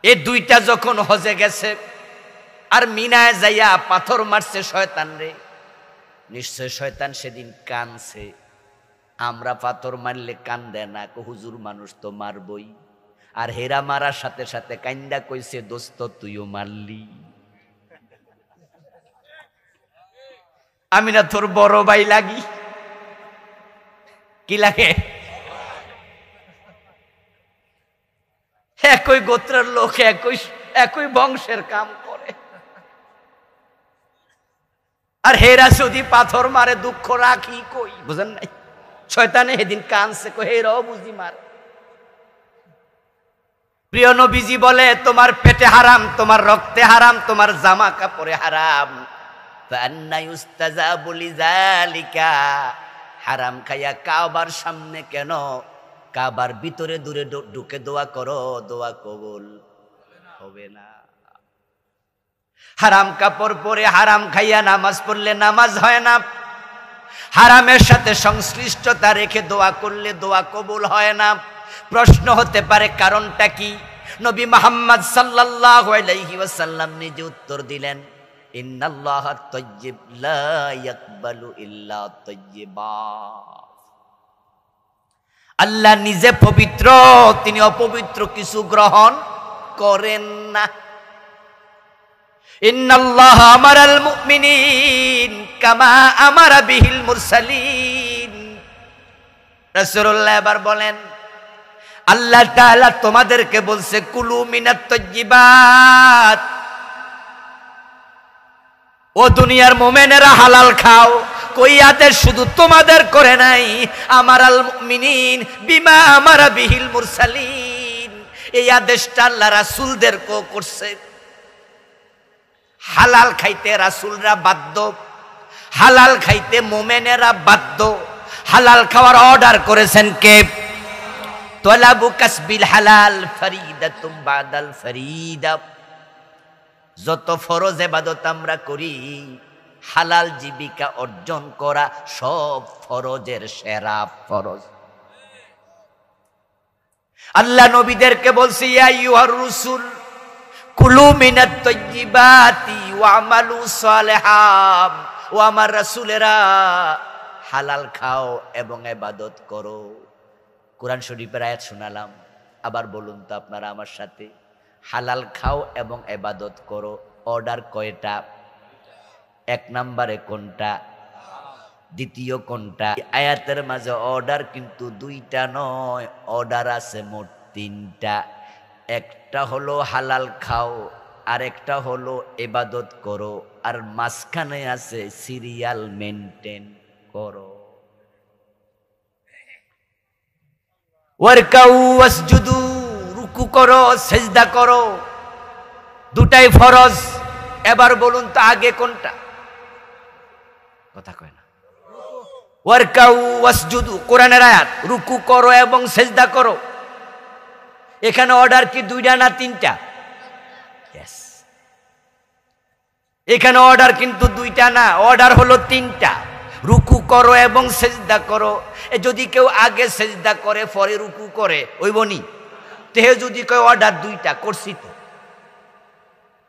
এই দুইটা যখন হজে গেছে আর মিনায় যাইয়া পাথর মারছে শয়তান রে, নিশ্চয় শয়তান সেদিন কানছে। আমরা পাথর মারলে কান্দে না, হুজুর মানুষ তো মারবই। আর হেরা মারার সাথে সাথে কান্দা কইছে, দোস্ত তুইও মারলি, আমি না তোর বড় ভাই লাগি? কি লাগে? একই গোত্রের লোক, একই বংশের কাম করে। আর হেরা যদি পাথর মারে দুঃখ রাখি কই? বুঝেন নাই? শয়তানে সেদিন কানছে, হেরাও বুঝি মার। প্রিয় নবীজি বলে, তোমার পেটে হারাম, তোমার রক্তে হারাম, তোমার জামা কাপড়ে হারাম। হারাম খাইয়া কাবার সামনে কেন, কাবার ভিতরে দূরে ঢুকে দোয়া করো, দোয়া কবুল হবে না। হারাম কাপড় পরে হারাম খাইয়া নামাজ পড়লে নামাজ হয় না, হারামের সাথে সংশ্লিষ্টতা রেখে দোয়া করলে দোয়া কবুল হয় না। প্রশ্ন হতে পারে কারণটা কি? নবী মুহাম্মদ সাল্লাল্লাহু আলাইহি ওয়াসাল্লাম নিজে উত্তর দিলেন, ইন্নাল্লাহা তাইয়্যিব লা ইয়াকবালু ইল্লা তাইয়্যিবা। আল্লাহ নিজে পবিত্র, তিনি অপবিত্র কিছু গ্রহণ করেন না। ইন্নাল্লাহা আমারাল মুমিনিন কামা আমারা বিহিল মুরসালিন। রাসূলুল্লাহ এবার বলেন, আল্লাহ তাআলা তোমাদেরকে বলছে কুলু মিনাত তাইয়্যিবাত, ও দুনিয়ার মুমিনেরা হালাল খাও। কই আদেশ শুধু তোমাদের করে নাই, আমারাল মুমিনিন বিমা আমারা বিহিল মুরসালিন, এই আদেশটা আল্লাহ রাসূলদেরকেও করছে। হালাল খাইতে রাসূলরা বাধ্য, হালাল খাইতে মুমিনেরা বাধ্য। হালাল খাওয়ার অর্ডার করেছেন কে? তলাবু কাসবিল হালাল ফরিদাতুম বাদাল ফরিদা। যত ফরজ ইবাদত আমরা করি, হালাল জীবিকা অর্জন করা সব ফরজের সেরা ফরজ। আল্লাহ নবীদেরকে বলছে, ইয়া আইয়ুহার রাসূল কুলু মিনাত তাইয়্যিবাতি ওয়ামালু সালিহাম। ও আমার রাসূলেরা, হালাল খাও এবং ইবাদত করো। কোরআন শরীফের আয়াত শোনালাম, আবার বলুন তো আপনারা আমার সাথে, হালাল খাও এবং ইবাদত করো অর্ডার কয়টা? এক নম্বরে কোনটা? দ্বিতীয় কোনটা? আয়াতের মাঝে অর্ডার কিন্তু দুইটা নয়, অর্ডার আছে মোট তিনটা। একটা হলো হালাল খাও, আর একটা হলো ইবাদত করো, আর মাঝখানে আছে সিরিয়াল মেইনটেইন করো। ওয়ারকাউ ওয়াসজুদু, রুকু করো সিজদা করো, দুটাই ফরজ। এবার বলুন তো আগে কোনটা? কথা কয় না। ওয়ারকাউ ওয়াসজুদু কোরআনের আয়াত, রুকু করো এবং সিজদা করো। এখানে অর্ডার কি দুইটা না তিনটা? ইয়েস, এখানে অর্ডার কিন্তু দুইটা না, অর্ডার হলো তিনটা। রুকু করো এবং সিজদা করো। যদি কেউ আগে সিজদা করে পরে রুকু করে, ওই বনি তেহে যদি কেউ অর্ডার দুইটা করছি তো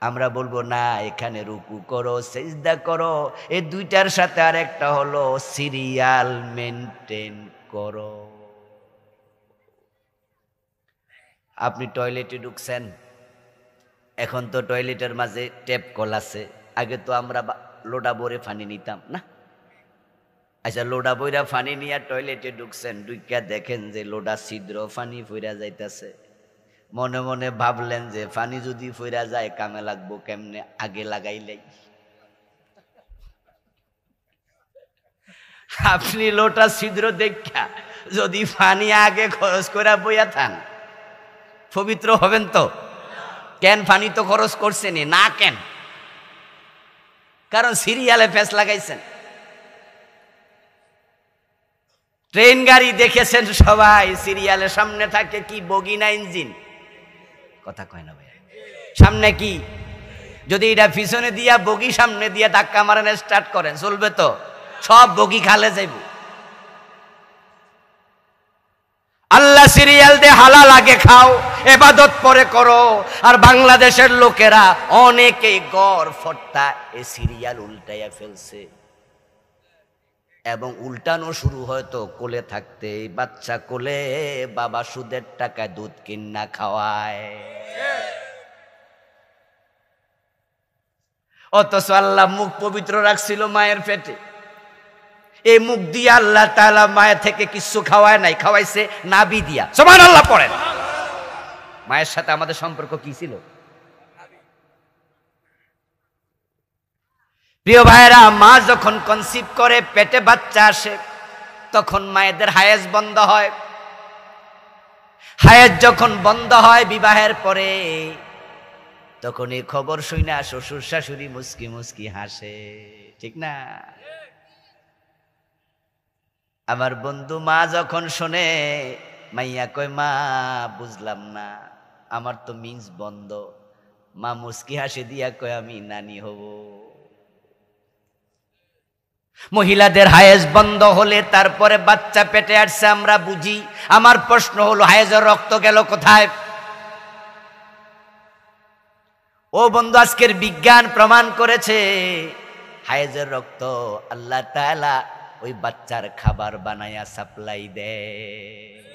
আমরা বলবো না, এখানে রুকু করো সিজদা করো, এই দুইটার সাথে আর একটা হলো সিরিয়াল মেইনটেইন করো। আপনি টয়লেটে ঢুকছেন, এখন তো টয়লেটের মাঝে ট্যাপ কল আছে। আগে তো আমরা লোডা ভরে পানি নিতাম না। আচ্ছা, লোডা বইরা পানি নিয়ে টয়লেটে ঢুকছেন, ঢুকিয়া দেখেন যে লোডা ছিদ্র, পানি ফইরা যাইতেছে। মনে মনে ভাবলেন যে পানি যদি ফইরা যায় কামে লাগবো কেমনে, আগে লাগাইলাই। আপনি লোটা ছিদ্র দেখা যদি পানি আগে খরচ করে বইয়া থান, পবিত্র হবেন তো? কেন? পানি তো খরচ করছেনই না। কেন? কারণ সিরিয়ালে ফেস লাগাইছেন। ট্রেন গাড়ি দেখেছেন সবাই, সিরিয়ালের সামনে থাকে কি? বগি না ইঞ্জিন? কথা কয় না ভাই। সামনে কি? যদি এটা পিছনে দিয়া বগি সামনে দিয়া ধাক্কা মারেন স্টার্ট করেন, চলবে তো? সব বগি খালে যাইব। আল্লাহ সিরিয়াল দে হালাল আগে খাও, ইবাদত পরে করো। আর বাংলাদেশের লোকেরা অনেকেই গড় ফট্টা এই সিরিয়াল উল্টাইয়া ফেলছে, এবং উল্টানো শুরু হয়তো কোলে থাকতে। বাচ্চা কোলে বাবা সুদের টাকায় দুধ কিনা খাওয়ায়, অথচ আল্লাহ মুখ পবিত্র রাখছিল মায়ের পেটে। এই মুখ দিয়ে আল্লাহ তাআলা মায়ের থেকে কিছু খাওয়ায় নাই, খাওয়াইছে নাভি দিয়া। সুবহানাল্লাহ পড়েন। মায়ের সাথে আমাদের সম্পর্ক কি ছিল? প্রিয় ভাইরা, মা যখন কনসিভ করে, পেটে বাচ্চা আসে, তখন মায়েদের হায়েজ বন্ধ হয়। হায়েজ যখন বন্ধ হয় বিবাহের পরে, তখন এই খবর শুনে শ্বশুর শাশুড়ি মুস্কি মুস্কি হাসে, ঠিক না? আমার বন্ধু মা যখন শোনে, মাইয়া কয়, মা বুঝলাম না, আমার তো মিন্স বন্ধ। মা মুস্কি হাসি দিয়া কয় আমি নানি হব। মহিলাদের হায়েজ বন্ধ হলে তারপরে বাচ্চা পেটে আসছে আমরা বুঝি। আমার প্রশ্ন হলো হায়েজের রক্ত গেল কোথায়? ও বন্ধু, আজকের বিজ্ঞান প্রমাণ করেছে হায়েজের রক্ত আল্লাহ তাআলা ওই বাচ্চার খাবার বানায়া সাপ্লাই দেয়।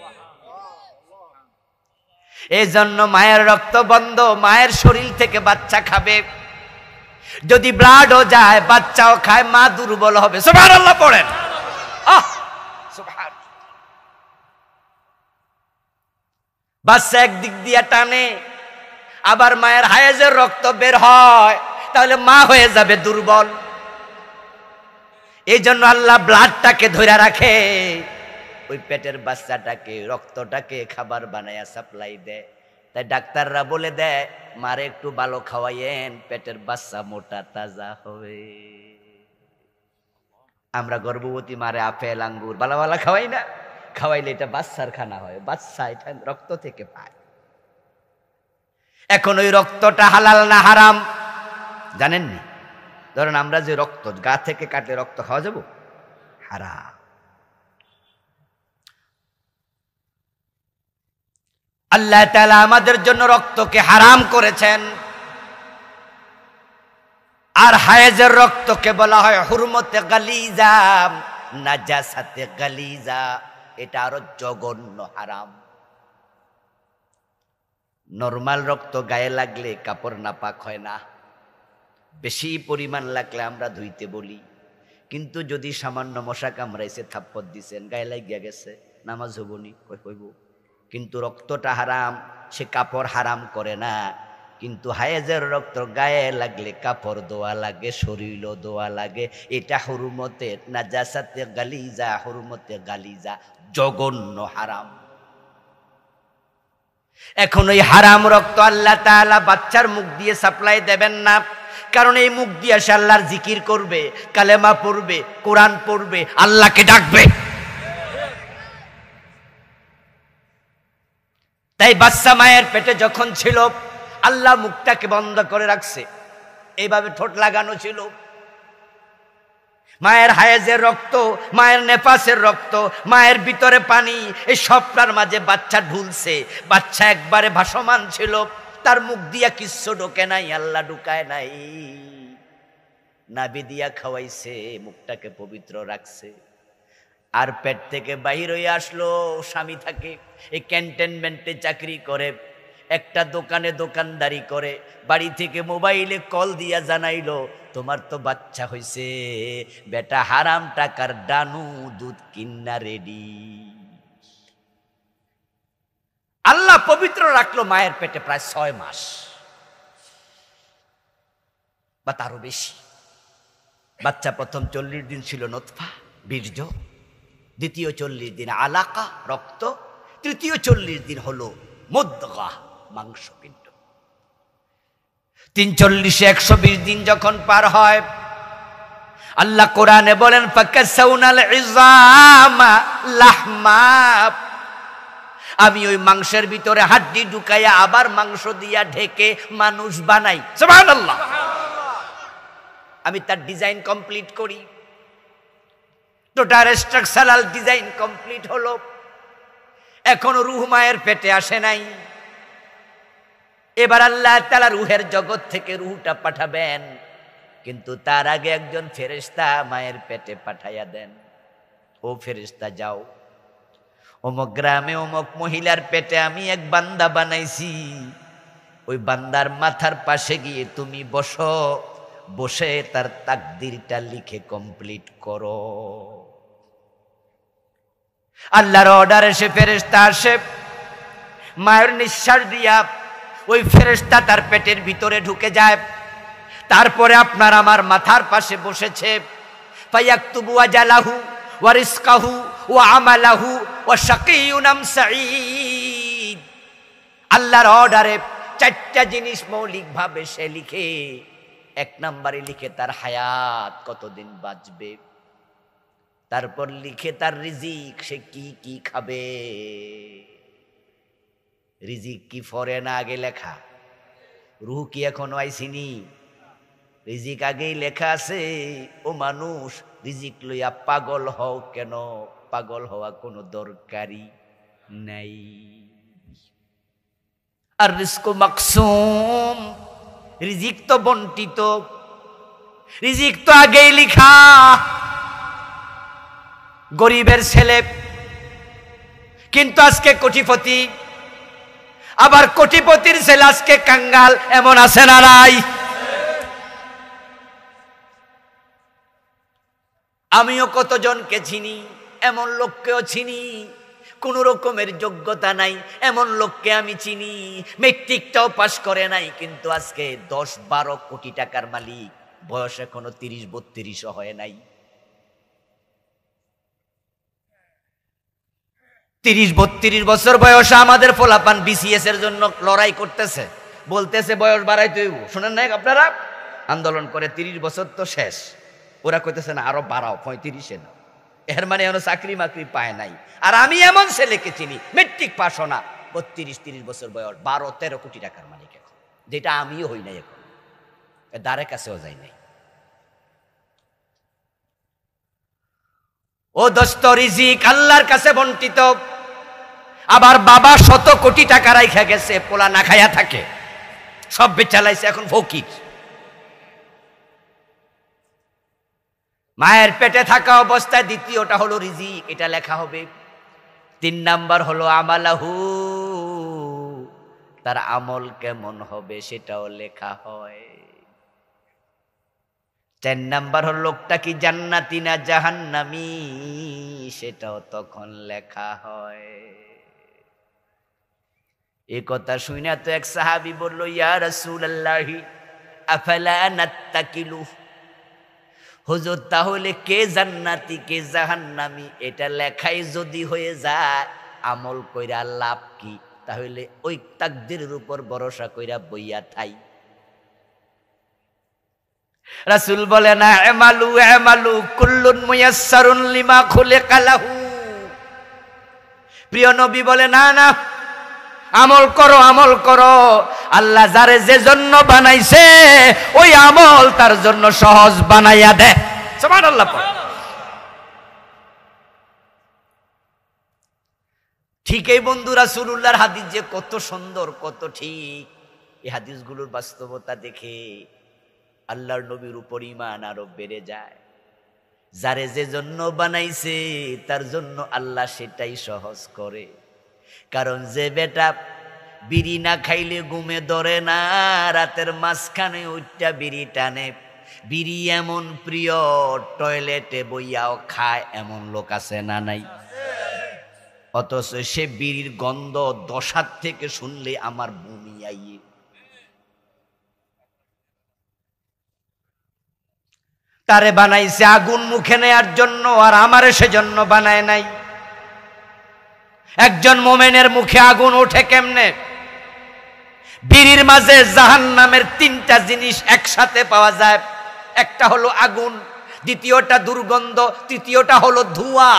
এই জন্য মায়ের রক্ত বন্ধ, মায়ের শরীর থেকে বাচ্চা খাবে। যদি ব্লাডও যায় বাচ্চাও খায়, মা দুর্বল হবে। সুবহানাল্লাহ পড়েন। সুবহান। বাচ্চা একদিক দিয়া টানে, আবার মায়ের হায়েজের রক্ত বের হয়, তাহলে মা হয়ে যাবে দুর্বল। এই জন্য আল্লাহ ব্লাডটাকে ধরে রাখে, ওই পেটের বাচ্চাটাকে রক্তটাকে খাবার বানায়া সাপ্লাই দেয়। তাই ডাক্তাররা বলে দেয় মারে একটু ভালো খাওয়াইয়েন, পেটের বাচ্চা মোটা তাজা হবে। আমরা গর্ভবতী মারে আপেল আঙ্গুর বালা বালা খাওয়াই না? খাওয়াইলে এটা বাচ্চার খানা হয়, বাচ্চা এটা রক্ত থেকে পায়। এখন ওই রক্তটা হালাল না হারাম জানেননি? ধরেন আমরা যে রক্ত গা থেকে কাটলে রক্ত খাওয়া যাবো? হারাম। আল্লাহ তাআলা আমাদের জন্য রক্তকে হারাম করেছেন। আর হায়েজের রক্তকে বলা হয় হুরমতে গালিজা, নাজাসাতে গালিজা। এটা আরো জঘন্য হারাম। নরমাল রক্ত গায়ে লাগলে কাপড় নাপাক হয় না, বেশি পরিমাণ লাগলে আমরা ধুইতে বলি। কিন্তু যদি সামান্য মশা কামড়াইছে, থাপ্পড় দিছেন, গায়ে লাগিয়া গেছে, নামাজ হবনি, কইব। কিন্তু রক্তটা হারাম, সে কাপড় হারাম করে না। কিন্তু হায়েজের রক্ত গায়ে লাগলে কাপড় দোয়া লাগে, শরীরও দোয়া লাগে। এটা হুরমতে নাজাসাতে গালিজা, হুরমতে গালিজা, জঘন্য হারাম। এখন ওই হারাম রক্ত আল্লাহ তাআলা বাচ্চার মুখ দিয়ে সাপ্লাই দেবেন না, কারণ এই মুখ দিয়ে সে আল্লাহর জিকির করবে, কালেমা পড়বে, কোরআন পড়বে, আল্লাহকে ডাকবে। তাই বাচ্চা মায়ের পেটে যখন ছিল আল্লাহ মুখটাকে বন্ধ করে রাখছে, এইভাবে ঠোঁট লাগানো ছিল। মায়ের হায়েজের রক্ত, মায়ের নেফাসের রক্ত, মায়ের ভিতরে পানি, এই সবটার মাঝে বাচ্চা ঢুলছে। বাচ্চা একবারে ভাসমান ছিল, তার মুখ দিয়া কিচ্ছু ঢোকে নাই, আল্লাহ ঢুকায় নাই। নাভি দিয়া খাওয়াইছে, মুখটাকে পবিত্র রাখছে। আর পেট থেকে বাহির হয়ে আসলো, স্বামী থাকে এই ক্যান্টনমেন্টে চাকরি করে, একটা দোকানে দোকানদারি করে, বাড়ি থেকে মোবাইলে কল দিয়া জানাইলো তোমার তো বাচ্চা হইছে, বেটা হারাম টাকার ডানু দুধ কিন্না রেডি। আল্লাহ পবিত্র রাখলো মায়ের পেটে প্রায় 6 মাস বা তারও বেশি। বাচ্চা প্রথম 40 দিন ছিল নতফা, বীর্য, দ্বিতীয় 40 দিন আলাকা, রক্ত, তৃতীয় 40 দিন হলো মুদগা, মাংসপিণ্ড। 340 120 দিন যখন পার হয়, আল্লাহ কোরআনে বলেন ফাকাসাউনাল ইযামা লাহমা, আমি ওই মাংসের ভিতরে হাড্ডি ঢুকাইয়া আবার মাংস দিয়া ঢেকে মানুষ বানাই। সুবহানাল্লাহ। আমি তার ডিজাইন কমপ্লিট করি, টোটাল স্ট্রাকচারাল ডিজাইন কমপ্লিট হলো। এখনো রূহ মায়ের পেটে আসে নাই। এবার আল্লাহ তাআলা রূহের জগৎ থেকে রূহটা পাঠাবেন, কিন্তু তার আগে একজন ফেরেশতা মায়ের পেটে পাঠাইয়া দেন। ও ফেরেশতা যাও, অমুক গ্রামে অমুক মহিলার পেটে আমি এক বান্দা বানাইছি, ওই বান্দার মাথার পাশে গিয়ে তুমি বসো, বসে তার তাকদীরটা লিখে কমপ্লিট করো। আল্লাহর অর্ডারে সে ফেরেশতা আসে, মায়ের নিঃশ্বাস দিয়া ওই ফেরেশতা তার পেটের ভিতরে ঢুকে যায়। তারপরে আপনার আমার মাথার পাশে বসেছে। ফায়াকতুবু আজালাহু ওয়া রিজকাহু ওয়া আমালাহু ওয়া শাকিয়ুন আম সাঈদ। আল্লাহর অর্ডারে 4টা জিনিস মৌলিকভাবে সে লিখে। 1 নম্বরে লিখে তার হায়াত, কতদিন বাঁচবে। তারপর লিখে তার রিজিক, সে কি কি খাবে। রিজিক কি ফরে না আগে লেখা? রুহ কি এখনো আইসিনি? রিজিক আগেই লেখা আছে। ও মানুষ, রিজিক লইয়া পাগল হও কেন? পাগল হওয়া কোনো দরকারই নাই। আর রিজকু মাকসুম, রিজিক তো বন্টিত, রিজিক তো আগেই লিখা। গরিবের ছেলে কিন্তু আজকে কোটিপতি, আবার কোটিপতির ছেলে আজকে কাঙ্গাল, এমন আছে না নাই? আমিও কতজনকে চিনি, এমন লোককেও চিনি কোন রকমের যোগ্যতা নাই, এমন লোককে আমি চিনি মেট্রিকটাও পাশ করে নাই, কিন্তু আজকে 10-12 কোটি টাকার মালিক, বয়স এখনো 30-32 হয় নাই। 30-32 বছর বয়সে আমাদের ফলাপান বিসিএস এর জন্য লড়াই করতেছে, বলতেছে বয়স বাড়াইতে হইব। শোনেন নাই আপনারা? আন্দোলন করে 30 বছর তো শেষ, ওরা কইতেছে না আরো বাড়াও, 35-এ না। এর মানে এখনো চাকরি মাকরি পায় নাই। আর আমি এমন ছেলেকে চিনি মেট্রিক পাস না, 32-30 বছর বয়স, 12-13 কোটি টাকার মালিক এখন, যেটা আমিও হই নাই, এখন দ্বারে কাছেও যাই নাই। ও দোস্ত, রিজিক আল্লাহর কাছে বন্টিত। আবার বাবা 100 কোটি টাকা রাইখা গেছে, পোলা না খাইয়া থাকে, সব বেচালাইছে, এখন ফকির। মায়ের পেটে থাকা অবস্থায় দ্বিতীয়টা হলো রিজিক, এটা লেখা হবে। 3 নাম্বার হলো আমালাহু, তার আমল কেমন হবে সেটাও লেখা হয়। 4 নাম্বার হলো লোকটা কি জান্নাতি না জাহান্নামী, সেটাও তখন লেখা হয়। এই কথা শুনে তো এক সাহাবী বলল, ইয়া রাসূলুল্লাহি আফালা নাত্তাকিলু, হুজুর তাহলে কে জান্নাতি কে জাহান্নামী এটা লেখাই যদি হয়ে যায়, আমল কইরা লাভ কি? তাহলে ওই তাকদীরের উপর ভরসা কইরা বইয়া থাই। রাসূল বলে না, আমালু আমালু কুল্লুন মুয়াসসারুন লিমা খুলিকা লাহু। প্রিয় নবী বলে না না, আমল করো আমল করো, আল্লাহ যারে যে জন্য বানাইছে ওই আমল তার জন্য সহজ বানাইয়া দেয়। সুবহানাল্লাহ। ঠিক এই বন্ধু রাসূলুল্লাহর হাদিস যে কত সুন্দর, কত ঠিক, এই হাদিসগুলোর বাস্তবতা দেখে আল্লাহর নবীর উপর ঈমান আরো বেড়ে যায়। যারে যে জন্য বানাইছে তার জন্য আল্লাহ সেটাই সহজ করে। কারণ যে বেটা বিড়ি না খাইলে ঘুমে ধরে না, রাতের মাঝখানে উঠটা বিড়ি টানে, বিড়ি এমন প্রিয় টয়লেটে বইয়াও খায়, এমন লোক আছে না নাই? অথচ সে বিড়ির গন্ধ 10 হাত থেকে শুনলে আমার বমি আইয়ে। তারে বানাইছে আগুন মুখে নেয়ার জন্য, আর আমারে সেজন্য বানায় নাই। একজন মোমেনের মুখে আগুন ওঠে কেমনে? বিড়ির মাঝে জাহান্নামের 3টা জিনিস একসাথে পাওয়া যায়। একটা হলো আগুন, দ্বিতীয়টা দুর্গন্ধ, তৃতীয়টা হলো ধোঁয়া।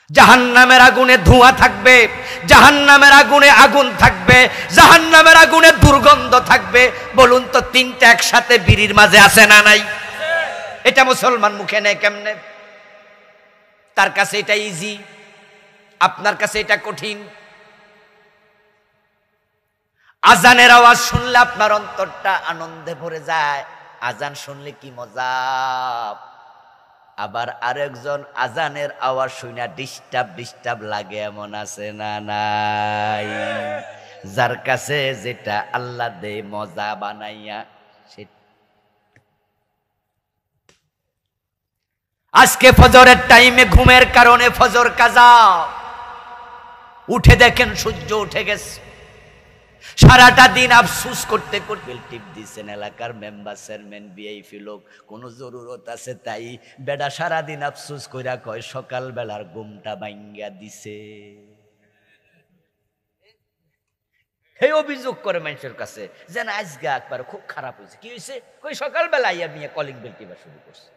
জাহান্নামের আগুনে ধোঁয়া থাকবে, জাহান্নামের আগুনে আগুন থাকবে, জাহান্নামের আগুনে দুর্গন্ধ থাকবে। বলুন তো 3টা একসাথে বিড়ির মাঝে আছে না নাই? এটা মুসলমান মুখে নেয় কেমনে? তার কাছে এটা ইজি, আপনার কাছে এটা কঠিন। আজানের আওয়াজ শুনলে আপনার অন্তরটা আনন্দে ভরে যায়, আজান শুনলে কি মজা। আবার আরেকজন আজানের আওয়াজ শুনে ডিস্টার্ব লাগে, এমন আছে না নাই? যার কাছে যেটা আল্লাহ দে মজা বানাইয়া। আজকে ফজরের টাইমে ঘুমের কারণে ফজর কাজা, উঠে দেখেন সূর্য উঠে গেছে, সারাটা দিন আফসুস করতে করতে টিপ দিচ্ছেন, এলাকার মেম্বার চেয়ারম্যান ভিআইপি লোক, কোন জরুরত আছে তাই বেডা সারাদিন আফসুস কইরা কয় সকাল বেলার ঘুমটা ভাঙ্গা দিছে। এই অভিযোগ করে মানুষের কাছে যে না আজকে একবার খুব খারাপ হয়েছে। কি হয়েছে? কই সকালবেলা আইয়া মিয়া কলিং বেল টিপা শুরু করছে,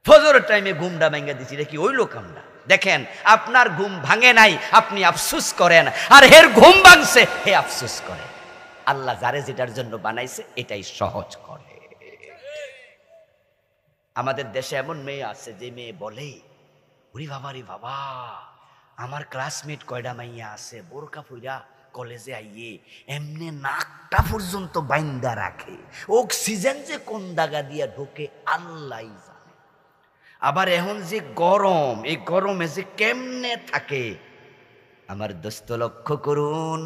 ফজরের টাইমে ঘুমটা ভাঙ্গা দিছি, এটা কি ওই লোক? আমরা দেখেন আপনার ঘুম ভাঙে নাই, আপনি আফসোস করেন, আর হের ঘুম ভাঙছে, হে আফসোস করে। আল্লাহ যারে যেটার জন্য বানাইছে এটাই সহজ করে। আমাদের দেশে এমন মেয়ে আছে যে মেয়ে বলে, ওরে বাবা রে বাবা, আমার ক্লাসমেট কয়টা মাইয়া আছে বোরকা পইরা কলেজে আইয়ে এমনি নাকটা পর্যন্ত বাইন্দা রাখে, অক্সিজেন যে কোন দাগা দিয়া ঢোকে আল্লাহ জানে। আবার এখন যে গরম, এই গরমে যে কেমনে থাকে, আমার দোস্ত লক্ষ্য করুন,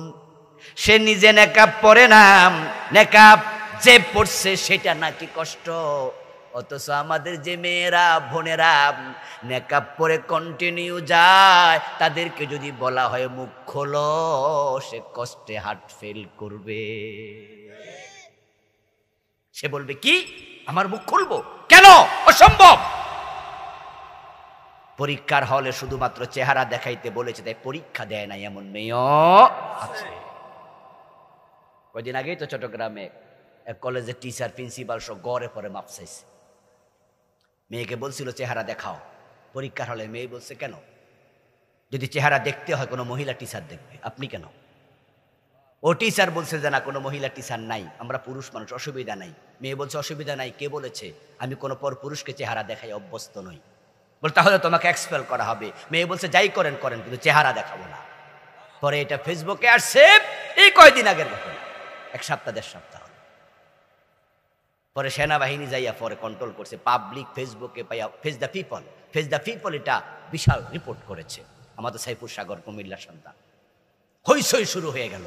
সে নিজে নেকাব পরে না, নেকাব যে পড়ছে সেটা নাকি কষ্ট, অথচ আমাদের যে মেয়েরা বোনেরা নেকাব পরে কন্টিনিউ যায়, তাদেরকে যদি বলা হয় মুখ খোলো, সে কষ্টে হার্ট ফেল করবে। সে বলবে কি, আমার মুখ খুলবো কেন, অসম্ভব। পরীক্ষার হলে শুধুমাত্র চেহারা দেখাইতে বলেছে, তাই পরীক্ষা দেয় না এমন মেয়েও আছে। কয়দিন আগেই তো চট্টগ্রামে এক কলেজের টিচার প্রিন্সিপাল সব গড়ে পরে মাপ চাইছে। মেয়েকে বলছিল চেহারা দেখাও, পরীক্ষার হলে মেয়ে বলছে কেন, যদি চেহারা দেখতে হয় কোনো মহিলা টিচার দেখবে, আপনি কেন? ও টিচার বলছে যে না, কোনো মহিলা টিচার নাই, আমরা পুরুষ মানুষ, অসুবিধা নাই। মেয়ে বলছে অসুবিধা নাই, কে বলেছে? আমি কোনো পর পুরুষকে চেহারা দেখাই অভ্যস্ত নই। বল তাহলে তোমাকে এক্সপেল করা হবে। মেয়ে বলছে যাই করেন করেন, কিন্তু চেহারা দেখাবো না। পরে এটা ফেসবুকে আসছে, এই কয়দিন আগের ঘটনা, এক সপ্তাহ দেড় সপ্তাহ। পরে সেনাবাহিনী যাইয়া পরে কন্ট্রোল করছে, পাবলিক ফেসবুকে পাইয়া ফেস দ্য পিপল এটা বিশাল রিপোর্ট করেছে। আমাদের সাইফুর সাগর কুমিল্লার সন্তান, হইসই শুরু হয়ে গেল।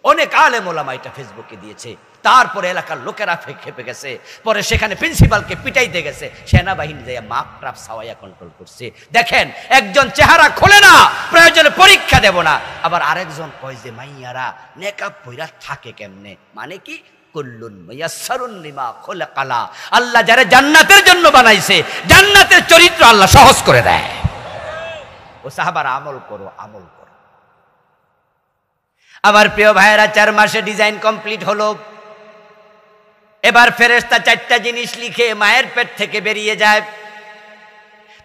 অনেক আলেম ওলামা এটা ফেসবুকে দিয়েছে। তারপরে এলাকার লোকেরা খেপে গেছে, পরে সেখানে প্রিন্সিপালকে পিটাইতে গেছে, সেনাবাহিনী যাইয়া মাপ ট্রাপ সাওয়াইয়া কন্ট্রোল করছে। দেখেন, একজন চেহারা খোলে না, প্রয়োজনে পরীক্ষা দেব না, আবার আরেকজন কয় যে মাইয়ারা নেকাব পইরা থাকে কেমনে, মানে কি, কুল্লুন মুয়াসসারুন লিমা খুলিকালা, আল্লাহ যারা জান্নাতের জন্য বানাইছে, জান্নাতের চরিত্র আল্লাহ সহজ করে দেয়। ও সাহাবারা আমল করো, আমল করো। আমার প্রিয় ভাইয়েরা, 4 মাসে ডিজাইন কমপ্লিট হলো। এবার ফেরেশতা 4টা জিনিস লিখে মায়ের পেট থেকে বেরিয়ে যায়।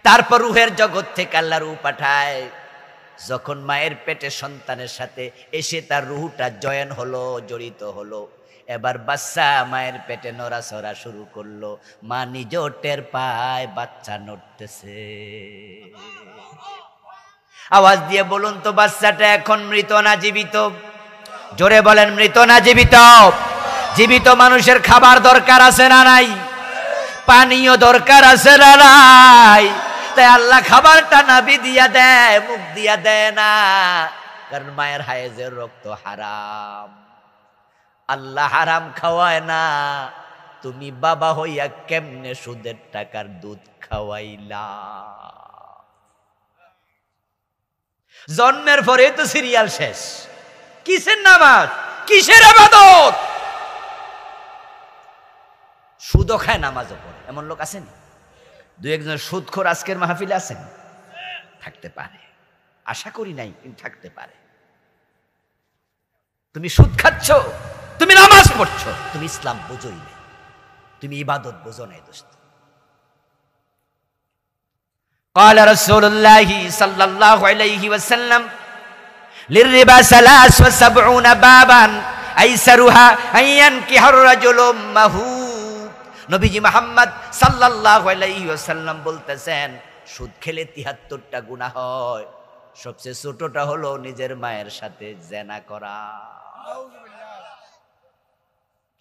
তারপর রূহের জগৎ থেকে আল্লাহ রূহ পাঠায়। যখন মায়ের পেটে সন্তানের সাথে এসে তার রূহটা জয়েন হলো, জড়িত হলো, এবার বাচ্চা মায়ের পেটে নড়াচড়া শুরু করলো। মা নিজেও টের পায় বাচ্চা নড়তেছে। আওয়াজ দিয়ে বলুন তো, বাচ্চাটা এখন মৃত না জীবিত? জোরে বলেন, মৃত না জীবিত? জীবিত মানুষের খাবার দরকার আছে না নাই? পানীয় দরকার আছে না নাই? তাই আল্লাহ খাবারটা নাভি দিয়া দেয়, মুখ দিয়া দেয় না, কারণ মায়ের হায়েজের রক্ত হারাম। আল্লাহ হারাম খাওয়ায় না, তুমি বাবা হইয়া কেমনে সুদের টাকার দুধ খাওয়াইলা? জন্মের পরে তো সিরিয়াল শেষ। কিসের নামাজ, কিসের ইবাদত? সুদও খায়, নামাজও পড়ে। এমন লোক আছেন? 2-1 সুদখোর আজকের মাহফিলে আছেন? থাকতে পারে, আশা করি নাই, কিন্তু থাকতে পারে। তুমি সুদ খাচ্ছ, তুমি নামাজ পড়ছো, তুমি ইসলাম বোঝোই নাই, তুমি ইবাদত বোঝো নাই দোস্ত। قال رسول الله صلى الله عليه وسلم للربا 73 بابا ايسرها ان ينكح الرجل امه। নবীজি মুহাম্মদ সাল্লাল্লাহু আলাইহি ওয়াসাল্লাম বলতেছেন, সুদ খেলে 73টা গুনাহ হয়, সবচেয়ে ছোটটা হলো নিজের মায়ের সাথে জিনা করা।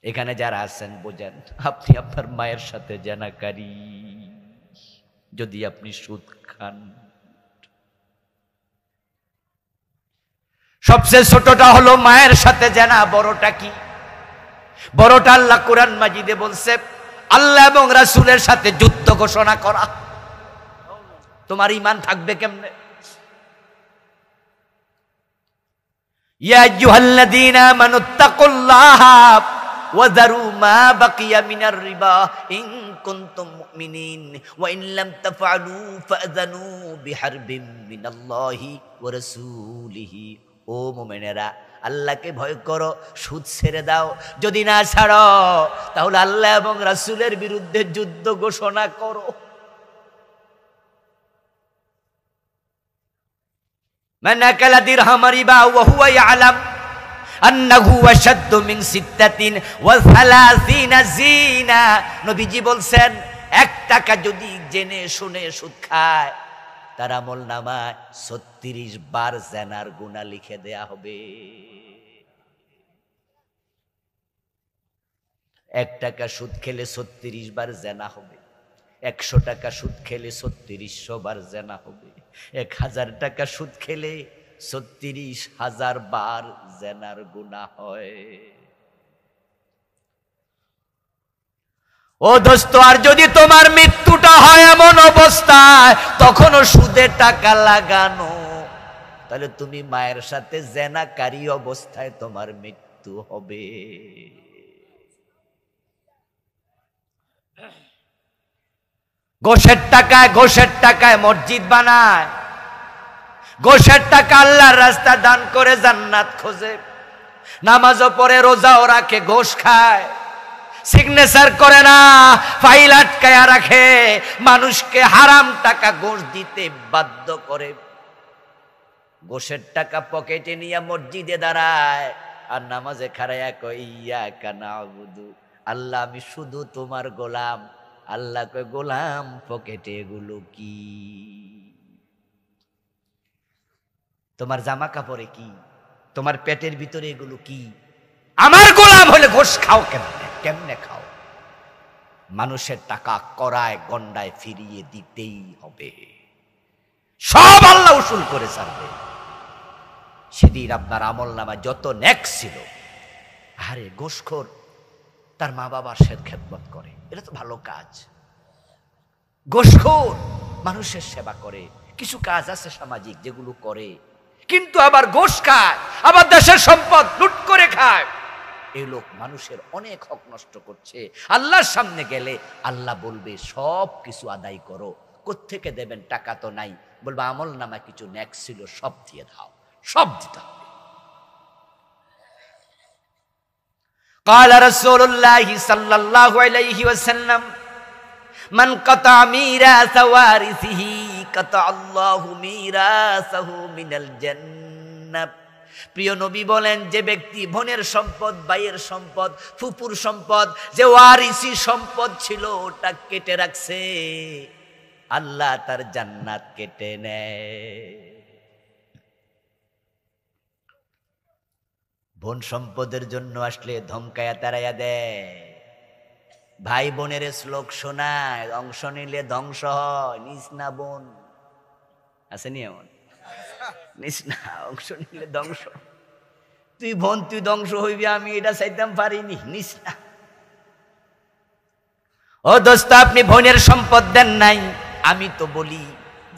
এখানে যারা আছেন বোঝেন, আপনি আপনার মায়ের সাথে জিনাকারী যদি আপনি সুদ খান। সবচেয়ে ছোটটা হলো মায়ের সাথে জিনা। বড়টা কি? বড়টা আল্লাহ কোরআন মাজিদে বলছে, আল্লাহ এবং রাসূলের সাথে যুদ্ধ ঘোষণা করা। তোমার ঈমান থাকবে কেমনে? ইয়া আইয়ুহাল্লাযীনা আমানুত্তাকুল্লাহা ওয়া যারু মা বাকিয়া মিনার রিবা ইন কুনতুম মুমিনিন ওয়া ইন লাম তাফআলু ফাযানু বিহারবিন মিনাল্লাহি ওয়া রাসূলিহি। ও মুমিনেরা, আল্লাহকে ভয় করো, সুদ ছেড়ে দাও। যদি না ছাড়ো, তাহলে আল্লাহ এবং রাসূলের বিরুদ্ধে যুদ্ধ ঘোষণা করো। মান আকালা দিরহাম রিবা ওয়া হুয়া ইয়ালাম আন্নাহু আশাদ্দু মিন সিত্তাতিন ওয়া সালাসিনা জিনা। নবীজি বলছেন 1 টাকা যদি জেনে শুনে সুদ খায় তার আমলনামায় 36 বার জিনার গুনাহ লিখে দেয়া হবে। 1 টাকা সুদ খেলে 36 বার জিনা হবে। 100 টাকা সুদ খেলে 3600 বার জিনা হবে। 1000 টাকা সুদ খেলে 36,000 বার জিনার গুনাহ হয়। ও দোস্ত, আর যদি তোমার মৃত্যুটা হয় এমন অবস্থায় তখনও সুদে টাকা লাগানো, তাহলে তুমি মায়ের সাথে জিনাকারী অবস্থায় তোমার মৃত্যু হবে। ঘোষের টাকায় মসজিদ বানায়, ঘোষের টাকা আল্লাহর রাস্তা দান করে জান্নাত খোঁজে, নামাজও পড়ে রোজাও রাখে, ঘোষ খায়, সিগনেচার করে না, ফাইল আটকায়া রাখে, মানুষকে হারাম টাকা ঘোষ দিতে বাধ্য করে। ঘোষের টাকা পকেটে নিয়ে মসজিদে দাঁড়ায় আর নামাজে খাড়ায়া কয় ইয়াকা নাবুদু, আল্লাহ আমি শুধু তোমার গোলাম। আল্লাহ কয় গোলাম পকেটে এগুলো কি? তোমার জামা কাপড়ে কি? তোমার পেটের ভিতরে এগুলো কি? আমার গোলাম হলে ঘোষ খাও কেমনে? কেমনে খাও? মানুষের টাকা করায় গন্ডায় ফিরিয়ে দিতেই হবে, সব আল্লাহ উসুল করে ছাড়বে। সেদিন আপনার আমলনামা যত নেক ছিল, আরে ঘোষখোর তার মা বাবার খেদমত করে, এটা তো ভালো কাজ। ঘোষখোর মানুষের সেবা করে, কিছু কাজ আছে সামাজিক যেগুলো করে, কিন্তু আবার ঘোষ খায়, আবার দেশের সম্পদ লুট করে খায়। এই লোক মানুষের অনেক হক নষ্ট করছে। আল্লাহর সামনে গেলে আল্লাহ বলবে সব কিছু আদায় করো। কোত্থেকে দেবেন? টাকা তো নাই। বলবে আমল নামা কিছু নেক ছিল, সব দিয়ে দাও, সব দিতে হবে। قال رسول الله صلى الله عليه وسلم من قطع ميراث وارثه قطع الله ميراثه من الجنة। প্রিয় নবী বলেন, যে ব্যক্তি বোনের সম্পদ, ভাইয়ের সম্পদ, ফুপুর সম্পদ, যে ওয়ারিসি সম্পদ ছিল ওটা কেটে রাখছে, আল্লাহ তার জান্নাত কেটে নেয়। বোন সম্পদের জন্য আসলে ধমকায়া তারাইয়া দেয়, ভাই বোনের শ্লোক শোনায়, অংশ নিলে ধ্বংস হয়, নিস না বোন, আসেনি এমন? নিস না, অংশ নিলে ধ্বংস। তুই বোন, তুই ধ্বংস হইবি, আমি এটা চাইতাম পারিনি, নিস না। ও দোস্ত, আপনি বোনের সম্পদ দেন নাই। আমি তো বলি,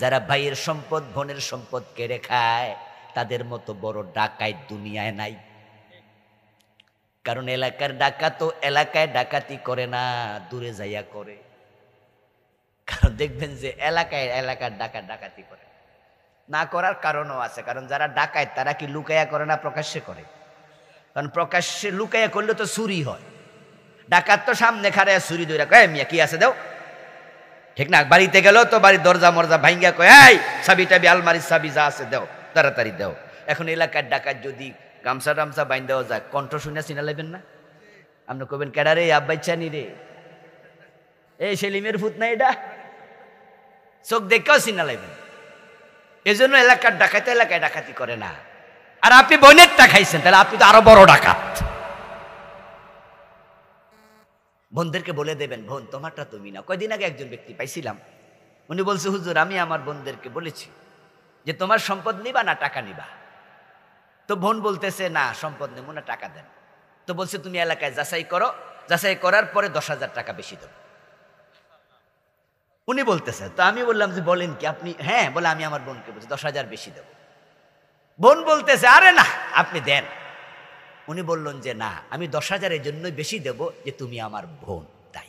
যারা ভাইয়ের সম্পদ, বোনের সম্পদ কেড়ে খায়, তাদের মতো বড় ডাকাত দুনিয়ায় নাই। কারণ এলাকার ডাকাত তো এলাকায় ডাকাতি করে না, দূরে যাইয়া করে। কারণ দেখবেন যে এলাকার ডাকাত ডাকাতি করে না, করার কারণও আছে। কারণ যারা ডাকায় তারা কি লুকাইয়া করে না, প্রকাশ্যে করে? কারণ প্রকাশ্যে লুকাইয়া করলে তো চুরি হয়। ডাকাত তো সামনে খাড়াইয়া চুরি ধরে কয় মিয়া কি আছে দেও, ঠিক না? বাড়িতে গেল তো বাড়ির দরজা মরজা ভাঙ্গা কয় এই চাবি টাবি আলমারির চাবি যা আছে দেও, তাড়াতাড়ি দেও। এখন এলাকার ডাকাত যদি গামছা টামছা বাইন দেওয়া যায়, কণ্ঠ শুনে চিনা লাগবেন না? আপনি কবেন কেডা রে, আব্বাইচানি রে, এই সেলিমের ফুত না, এটা চোখ দেখেও চিনা লাগবেন। এই জন্য এলাকার ডাকাত এলাকায় ডাকাতি করে না। আর আপনি বোনেরটা খাইছেন, তাহলে আপনি তো আরো বড় ডাকাত। বোনদেরকে বলে দেবেন, বোন তোমারটা তুমি না। কয়দিন আগে একজন ব্যক্তি পাইছিলাম, উনি বলছে হুজুর আমি আমার বোনদেরকে বলেছি যে তোমার সম্পদ নিবা না টাকা নিবা। তো বোন বলতেছে না সম্পদ নেব না, টাকা দেন। তো বলছে তুমি এলাকায় যাচাই করো, যাচাই করার পরে 10,000 টাকা বেশি দেবো। উনি বলতেছে, তো আমি বললাম যে বলেন কি আপনি? হ্যাঁ, বলে আমি আমার বোনকে বলছি 10,000 বেশি দেব। বোন বলতেছে আরে না আপনি দেন। উনি বললেন যে না, আমি 10,000 এর জন্যই বেশি দেব যে তুমি আমার বোন, তাই।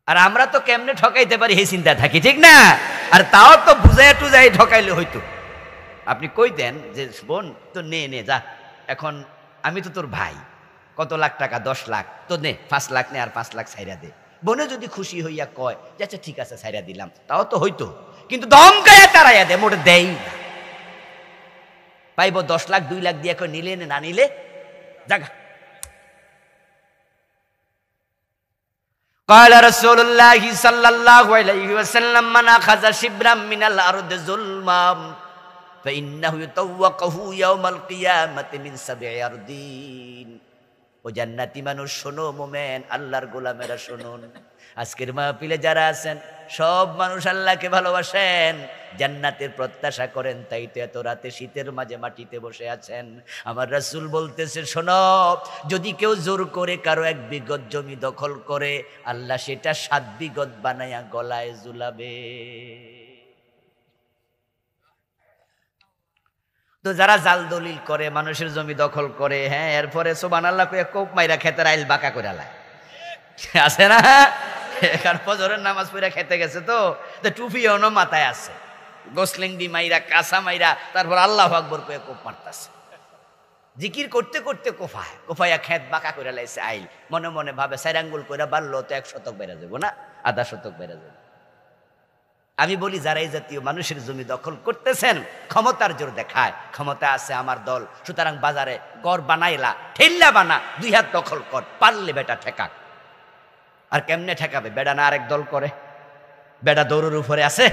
আর আমরা তো কেমনে ঠকাইতে পারি এই চিন্তা থাকি, ঠিক না? আর তাও তো বুঝাই টুজাই ঠকাইলে হইতো। আপনি কই দেন যে বোন তো নে যা, এখন আমি তো তোর ভাই, কত লাখ টাকা, 10 লাখ তো নে, 5 লাখ নে আর 5 লাখ ছাইরা দে। বনে যদি খুশি হইয়া কয় যে আচ্ছা ঠিক আছে ছাইরা দিলাম, তাও তো হইতো, কিন্তু দমকাইয়া তারাইয়া দেয়, মোটে দেই না। পাইব 10 লাখ 2 লাখ দিয়ে কয় নিলে না নিলে জাগা। قال رسول الله صلى الله عليه وسلم من أخذ شبرا من الأرض ظلما فإنه يطوقه يوم القيامة من 7 أرضين। ও জান্নাতি মানুষ শোনো, মোমেন আল্লাহর গোলামেরা শুনুন, আজকের মাহফিলে যারা আছেন সব মানুষ আল্লাহকে ভালোবাসেন, জান্নাতের প্রত্যাশা করেন, তাই তো এত রাতে শীতের মাঝে মাটিতে বসে আছেন। আমার রাসূল বলতেছে শোনো, যদি কেউ জোর করে কারো 1 বিঘত জমি দখল করে, আল্লাহ সেটা 7 বিঘত বানায়া গলায় ঝুলাবে। তো যারা জাল দলিল করে, মানুষের জমি দখল করে, হ্যাঁ, এরপরে সুবহানাল্লাহ কইয়া কোপ মাইরা খেতের আইল বাঁকা করে লায়, আছে না? এখন ফজরের নামাজ পড়া খেতে গেছে তো টুপি অন্য মাথায় আছে, গোসলিং দি মাইরা কাঁচা মাইরা তারপর আল্লাহু আকবার কইয়া কোপ মারতাছে, জিকির করতে করতে কোফায়া খেত বাঁকা করে লাইছে আইল। মনে মনে ভাবে 4 আঙ্গুল কইরা বাড়লো তো 1 শতক বেড়া যাবো না, আধা শতক বেড়া যাবে। আমি বলি যারা এই জাতীয় মানুষের জমি দখল করতেছেন, ক্ষমতার জোর দেখায়, ক্ষমতা আছে আমার দল, সুতরাং বাজারে গড় বানাইলা, ঠেল্লা বানা, 2 হাত দখল কর, পারলে বেটা ঠেকাক। আর কেমনে ঠেকাবে? বেডা না আরেক দল করে, বেডা দৌড়ের উপরে আছে,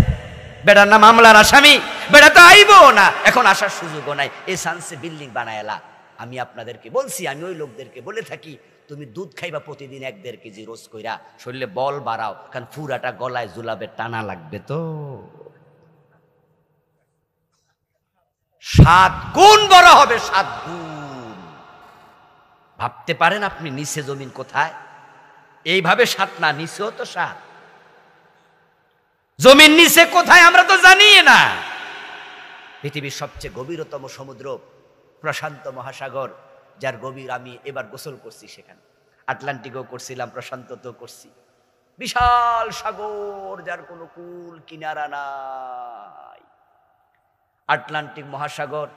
বেডার না মামলার আসামি, বেডা তো আইবো না, এখন আসার সুযোগও নাই, এই চান্সে বিল্ডিং বানায়লা। আমি আপনাদেরকে বলছি, আমি ওই লোকদেরকে বলে থাকি, তুমি দুধ খাইবা প্রতিদিন 1-1.5 কেজি রোজ কইরা, শরীরে বল বাড়াও, কারণ পুরাটা গলায় জুলাবে, টানা লাগবে তো। 7 গুণ বড় হবে, 7 গুণ। ভাবতে পারেন আপনি নিচে জমিন কোথায়? এইভাবে 7 না, নিচেও তো 7। জমিন নিচে কোথায় আমরা তো জানি না। পৃথিবীর সবচেয়ে গভীরতম সমুদ্র প্রশান্ত মহাসাগর, যার গভীর, আমি এবার গোসল করছি সেখানে, আটলান্টিকও করছিলাম, প্রশান্ততেও করছি। বিশাল সাগর, যার কোনো কুল কিনারা নাই। আটলান্টিক মহাসাগর,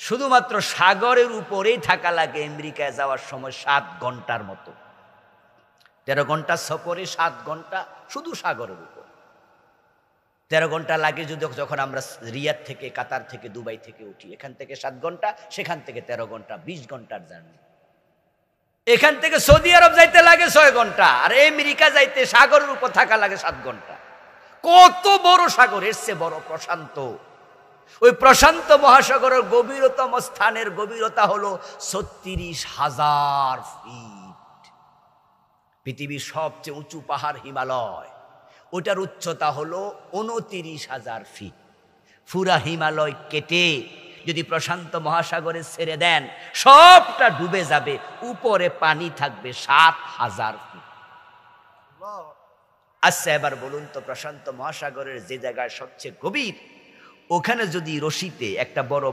শুধুমাত্র সাগরের উপরেই থাকা লাগে আমেরিকায় যাওয়ার সময় 7 ঘন্টার মতো। 13 ঘন্টা সফরে 7 ঘন্টা শুধু সাগরের উপর। 13 ঘন্টা লাগে যদি যখন আমরা রিয়াদ থেকে, কাতার থেকে, দুবাই থেকে উঠি, এখান থেকে 7 ঘন্টা, সেখান থেকে 13 ঘন্টা, 20 ঘন্টার জার্নি। এখান থেকে সৌদি আরব যাইতে লাগে 6 ঘন্টা, আর আমেরিকা যাইতে সাগরের উপর থাকা লাগে 7 ঘন্টা। কত বড় সাগর! এর চেয়ে বড় প্রশান্ত। ওই প্রশান্ত মহাসাগরের গভীরতম স্থানের গভীরতা হলো 36,000 ফিট। পৃথিবীর সবচেয়ে উঁচু পাহাড় হিমালয়, ওটার উচ্চতা হলো 29,000 ফিট। পুরা হিমালয় কেটে যদি প্রশান্ত মহাসাগরে ছেড়ে দেন, সবটা ডুবে যাবে, উপরে পানি থাকবে 7,000 ফিট। আচ্ছা, এবার বলুন তো, প্রশান্ত মহাসাগরের যে জায়গায় সবচেয়ে গভীর, ওখানে যদি রশিতে, একটা বড়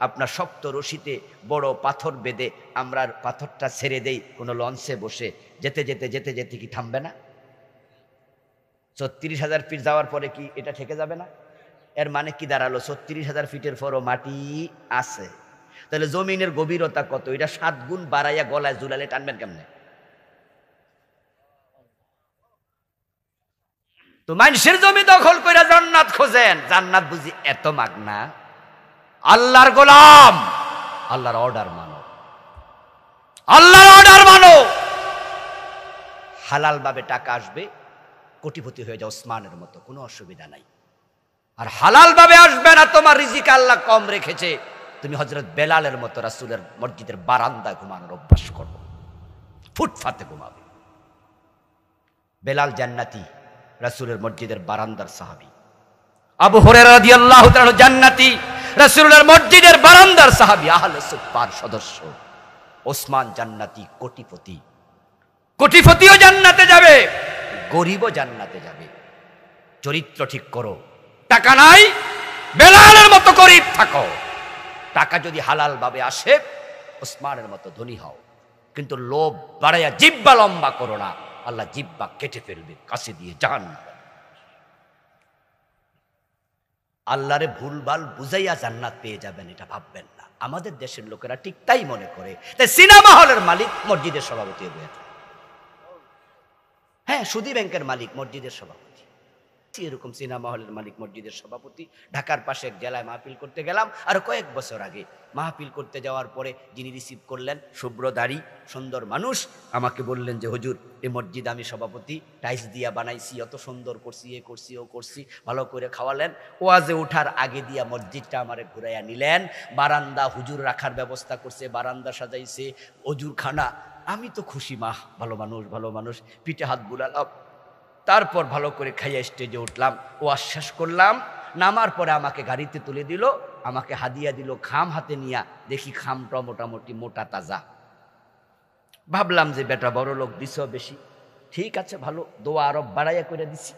আপনার শক্ত রশিতে বড় পাথর বেঁধে আমরা পাথরটা ছেড়ে দেই, কোনো লঞ্চে বসে যেতে যেতে যেতে যেতে কি থামবে না? 36,000 ফিট যাওয়ার পরে কি এটা ঠেকে যাবে না? এর মানে কি দাঁড়ালো? 36,000 ফিটের পরও মাটি আছে। তাহলে জমিনের গভীরতা কত? এটা 7 গুণ বাড়াইয়া গলায় ঝুলালে টানবেন কেমনে? তো মানুষের জমি দখল করে জান্নাত খোঁজেন, জান্নাত বুঝি এত মাগনা? আল্লাহর গোলাম, আল্লাহর অর্ডার মানো, আল্লাহর অর্ডার মানো। হালাল ভাবে টাকা আসবে, কোটিপতি হয়ে যাও ওসমানের মতো, কোনো অসুবিধা নাই। আর হালাল ভাবে আসবে না, তোমার রিজিক আল্লাহ কম রেখেছে, তুমি হযরত বেলালের মতো রাসূলের মসজিদের বারান্দায় ঘুমানোর অভ্যাস করো, ফুটপাতে ঘুমাবে। বেলাল জান্নাতি, রাসূলের মসজিদের বারান্দার সাহাবী। আবু হুরায়রা রাদিয়াল্লাহু তাআলা জান্নাতি, রাসূলের মসজিদের বারান্দার সাহাবী, আহলে সুফফার সদস্য। ওসমান জান্নাতি, কোটিপতি। কোটিপতিও জান্নাতে যাবে, গরিবও জান্নাতে যাবে। চরিত্র ঠিক করো। টাকা নাই, বেলালের মতো গরিব থাকো। টাকা যদি হালাল ভাবে আসে, ওসমানের মতো ধনী হও। কিন্তু লোভ বাড়াইয়া জিহ্বা লম্বা করো না, আল্লাহ জিহ্বা কেটে ফেলবে কাছে দিয়ে জাহান্নামে। আল্লাহরে ভুলভাল বুঝাইয়া জান্নাত পেয়ে যাবেন, এটা ভাববেন না। আমাদের দেশের লোকেরা ঠিক তাই মনে করে। তাই সিনেমা হলের মালিক মসজিদের সভাপতি হয়ে থাকে। হ্যাঁ, সুদী ব্যাংকের মালিক মসজিদের সভাপতি, এরকম সিনেমা হলের মালিক মসজিদের সভাপতি। ঢাকার পাশে এক জেলায় মাহফিল করতে গেলাম আর কয়েক বছর আগে। মাহফিল করতে যাওয়ার পরে যিনি রিসিভ করলেন, শুভ্রদাড়ি সুন্দর মানুষ, আমাকে বললেন যে হুজুর, এই মসজিদ আমি সভাপতি, টাইলস দিয়া বানাইছি, অত সুন্দর করছি, এ করছি ও করছি, ভালো করে খাওয়ালেন। ওয়াজে ওঠার আগে দিয়া মসজিদটা আমারে ঘুরাইয়া নিলেন, বারান্দা হুজুর রাখার ব্যবস্থা করছে, বারান্দা সাজাইছে, অজুর খানা। আমি তো খুশি, মা ভালো মানুষ, ভালো মানুষ, পিঠে হাত বুলালাম। তারপর ভালো করে খাইয়া স্টেজে উঠলাম, ওয়াজ শেষ করলাম। নামার পরে আমাকে গাড়িতে তুলে দিল, আমাকে হাদিয়া দিল খাম হাতে নিয়া। দেখি খামটা মোটামুটি মোটা তাজা। ভাবলাম যে বেটা বড় লোক, দিছ বেশি, ঠিক আছে, ভালো, দোয়া আরব বাড়াইয়া করে দিছি।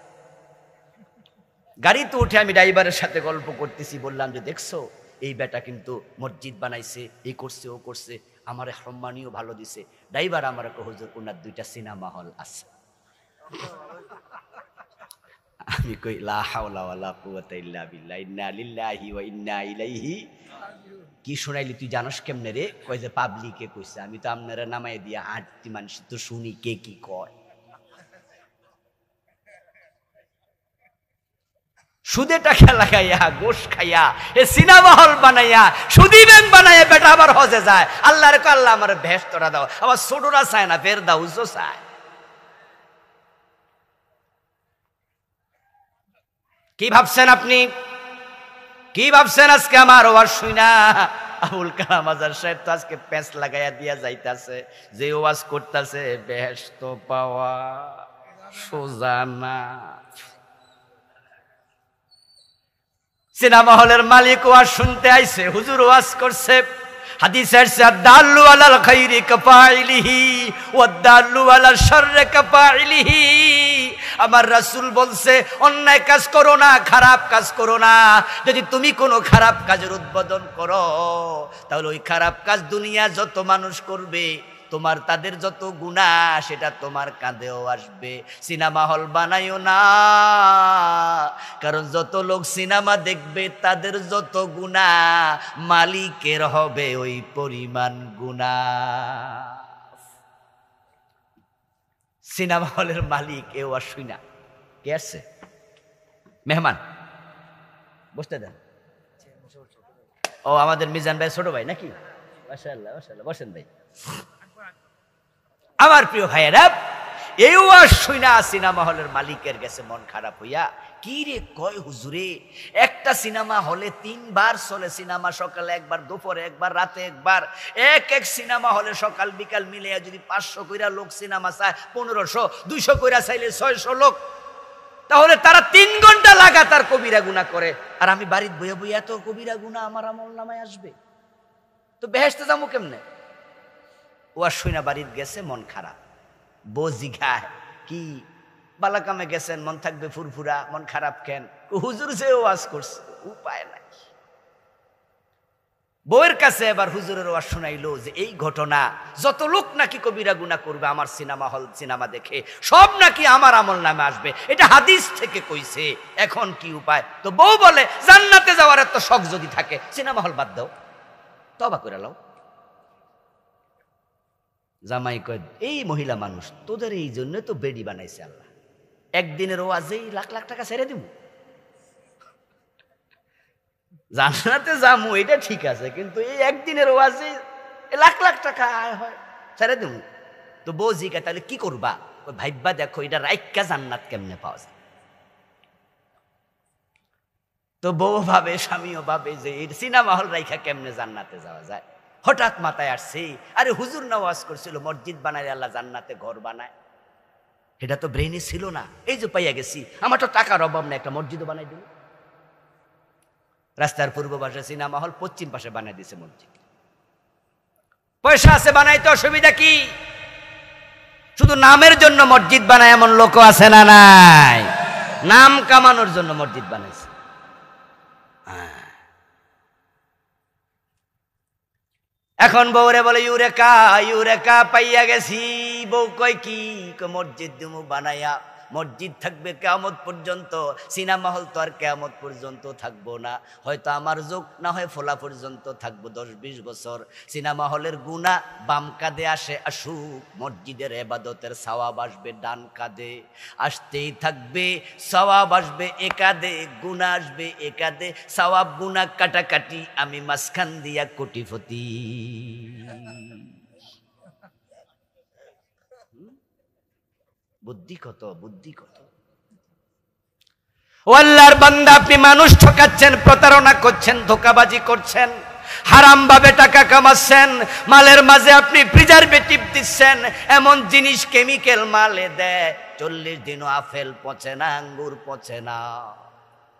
গাড়িতে উঠে আমি ড্রাইভারের সাথে গল্প করতেছি, বললাম যে দেখছো, এই বেটা কিন্তু মসজিদ বানাইছে, এই করছে ও করছে, আমার সম্মানীয় ভালো দিছে। ড্রাইভার আমার হুজুর, ওনার 2টা সিনেমা হল আছে। আমি কই লা হাওলা ওয়ালা কুওয়াতা ইল্লা বিল্লাহ, ইন্না লিল্লাহি ওয়া ইন্না ইলাইহি। কি শুনাইলি তুই জানোস কেমনে রে? কই যে পাবলিকে কইছে। আমি তো আপনারা নামাই দিয়া হাঁটতি মানুষ, তো শুনি কে কি কয়। সুদে টাকা লাগাইয়া, গোশ খাইয়া, এ সিনেমা হল বানাইয়া, সুদী ব্যাংক বানাইয়া বেটা আবার হজে যায়। আল্লাহর কো আল্লাহ আমার বেহেশতটা দাও। আবার ছোটরা চায় না, ফেরদাউসও চায়। কি ভাবছেন আপনি? কি ভাবছেন আজকে আমার ওয়াজ শুইনা? আবুল কালাম আজাদ সাহেব তো আজকে প্যাঁচ লাগাইয়া দিয়া যাইতাছে, যে ওয়াজ করতেছে বেহেশত পাওয়া সোজা না। সিনেমা হলের মালিক ওয়াজ শুনতে আইছে, হুজুর ওয়াজ করছে। হাদিসে আছে আদাল্লু আলাল খাইরি কাফাইলিহি ওয়াদাল্লু আলাল শাররি কাফাইলিহি। আমার রাসূল বলছে, অন্যায় কাজ করো না, খারাপ কাজ করো না। যদি তুমি কোনো খারাপ কাজের উদ্বোধন করো, তাহলে ওই খারাপ কাজ দুনিয়া যত মানুষ করবে, তোমার তাদের যত গুনাহ সেটা তোমার কাঁধেও আসবে। সিনেমা হল বানাইও না, কারণ যত লোক সিনেমা দেখবে তাদের যত গুনাহ, মালিকের হবে ওই পরিমাণ গুনাহ। সিনেমা হলের মালিক এও আর শুই না। কে আসছে? মেহমান, বসতে দেন। ও আমাদের মিজান ভাই ছোট ভাই নাকি? মাশাআল্লাহ মাশাআল্লাহ, বসেন ভাই। আমার প্রিয় ভাইয়েরা, এই ওয়াজ শুইনা সিনেমা হলের মালিকের গেছে মন খারাপ হইয়া। কি রে কয় হুজুরে, একটা সিনেমা হলে 3 বার চলে সিনেমা, সকালে একবার, দুপুরে একবার, রাতে একবার। এক সিনেমা হলে সকাল বিকাল মিলিয়ে যদি 500 কইরা লোক সিনেমা চায়, 1500, 200 কইরা চাইলে 600 লোক, তাহলে তারা 3 ঘন্টা লাগাতার কবিরা গুনাহ করে। আর আমি বাড়িতে বইয়া বইয়া এত কবিরা গুনাহ আমার আমল নামায় আসবে, তো বেহেশতে যাবো কেমনে? ওয়াজ শুইনা বাড়িতে গেছে, মন খারাপ। বউ জিগায়, কি বালা কামে গেছেন, মন থাকবে ফুরফুরা, মন খারাপ কেন? হুজুর যে ওয়াজ করছে, উপায় নাই। বউয়ের কাছে এবার হুজুরের ওয়াজ শুনাইলো যে এই ঘটনা, যত লোক নাকি কবিরা গুনাহ করবে আমার সিনেমা হল সিনেমা দেখে, সব নাকি আমার আমল নামে আসবে, এটা হাদিস থেকে কইছে। এখন কি উপায়? তো বউ বলে, জান্নাতে যাওয়ার এত শখ যদি থাকে, সিনেমা হল বাদ দাও, তওবা করে লাও। জামাই কয়, এই মহিলা মানুষ, তোদের এই জন্য তো বেডি বানাইছে আল্লাহ, একদিনের ওয়াজেই লাখ লাখ টাকা ছেড়ে দিব। জান্নাতে যামু এটা ঠিক আছে, কিন্তু এই একদিনের ওয়াজে লাখ লাখ টাকা আয় হয়, ছেড়ে দিব। তো বউ জিজ্ঞাসা, তাহলে কি করবা? ভাইব্বা দেখো, এটা রাইক্কা জান্নাত কেমনে পাওয়া যায়। তো বউ ভাবে, স্বামীও ভাবে যে এই সিনেমা হল রাইখা কেমনে জান্নাতে যাওয়া যায়। হঠাৎ মাথায় আসছে, আরে হুজুর না ওয়াজ করছিল মসজিদ বানায় আল্লাহ জান্নাতে ঘর বানায়, এটা তো ব্রেইনে ছিল না। এই যে পাইয়া গেছি, আমার তো টাকার অভাব না, একটা মসজিদও বানাই দিল। রাস্তার পূর্ব পাশে সিনেমা হল, পশ্চিম পাশে বানাই দিছে মসজিদ। পয়সা আছে, বানাইতে অসুবিধা কি? শুধু নামের জন্য মসজিদ বানায় এমন লোক আছে না নাই? নাম কামানোর জন্য মসজিদ বানাইছে। এখন বউরে বলে, ইউরেকা ইউরেকা, পাইয়া গেছি। বউ কয় কি? মসজিদ দিমু বানাইয়া। মসজিদ থাকবে কিয়ামত পর্যন্ত, সিনেমা হল তো আর কিয়ামত পর্যন্ত থাকবো না। হয়তো আমার যুগ না হয় ফোলা পর্যন্ত থাকবো 10-20 বছর। সিনেমা হলের গুনাহ বাম কাঁধে আসুক, মসজিদের ইবাদতের সওয়াব আসবে ডান কাঁধে। আসতেই থাকবে, সওয়াব আসবে এ কাঁধে, গুনাহ আসবে এ কাঁধে। সওয়াব গুনাহ কাটাকাটি, আমি মাঝখান দিয়া কোটিপতি। বুদ্ধি কত, বুদ্ধি কত। ও আল্লাহর বান্দা, আপনি মানুষ ঠকাচ্ছেন, প্রতারণা করছেন, ধোঁকাবাজি করছেন, হারাম ভাবে টাকা কামাচ্ছেন, মালের মাঝে আপনি প্রিজারভেটিভ দিচ্ছেন, এমন জিনিস কেমিক্যাল মালে দেয় 40 দিনও আপেল পচে না, আঙ্গুর পচে না,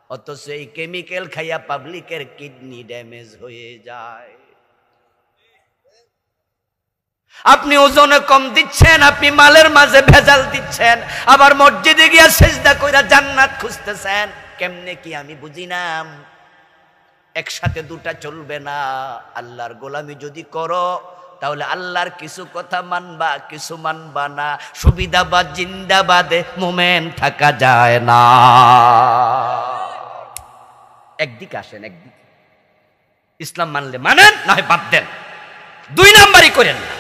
অথচ এই কেমিক্যাল খাইয়া পাবলিকের কিডনি ড্যামেজ হয়ে যায়। আপনি ওজনে কম দিচ্ছেন, আপনি মালের মাঝে ভেজাল দিচ্ছেন, আবার মসজিদে গিয়া সিজদা কইরা জান্নাত খুঁজতেছেন। কেমনে কি আমি বুঝি না। একসাথে দুটা চলবে না। আল্লাহর গোলামি যদি করো তাহলে আল্লাহর কিছু কথা মানবা, কিছু মানবা না। সুবিধাবাদ জিন্দাবাদে মোমেন থাকা যায় না। একদিকে আসেন, একদিকে ইসলাম মানলে মানেন, না হয় বাদ দেন, 2 নাম্বারই করেন না।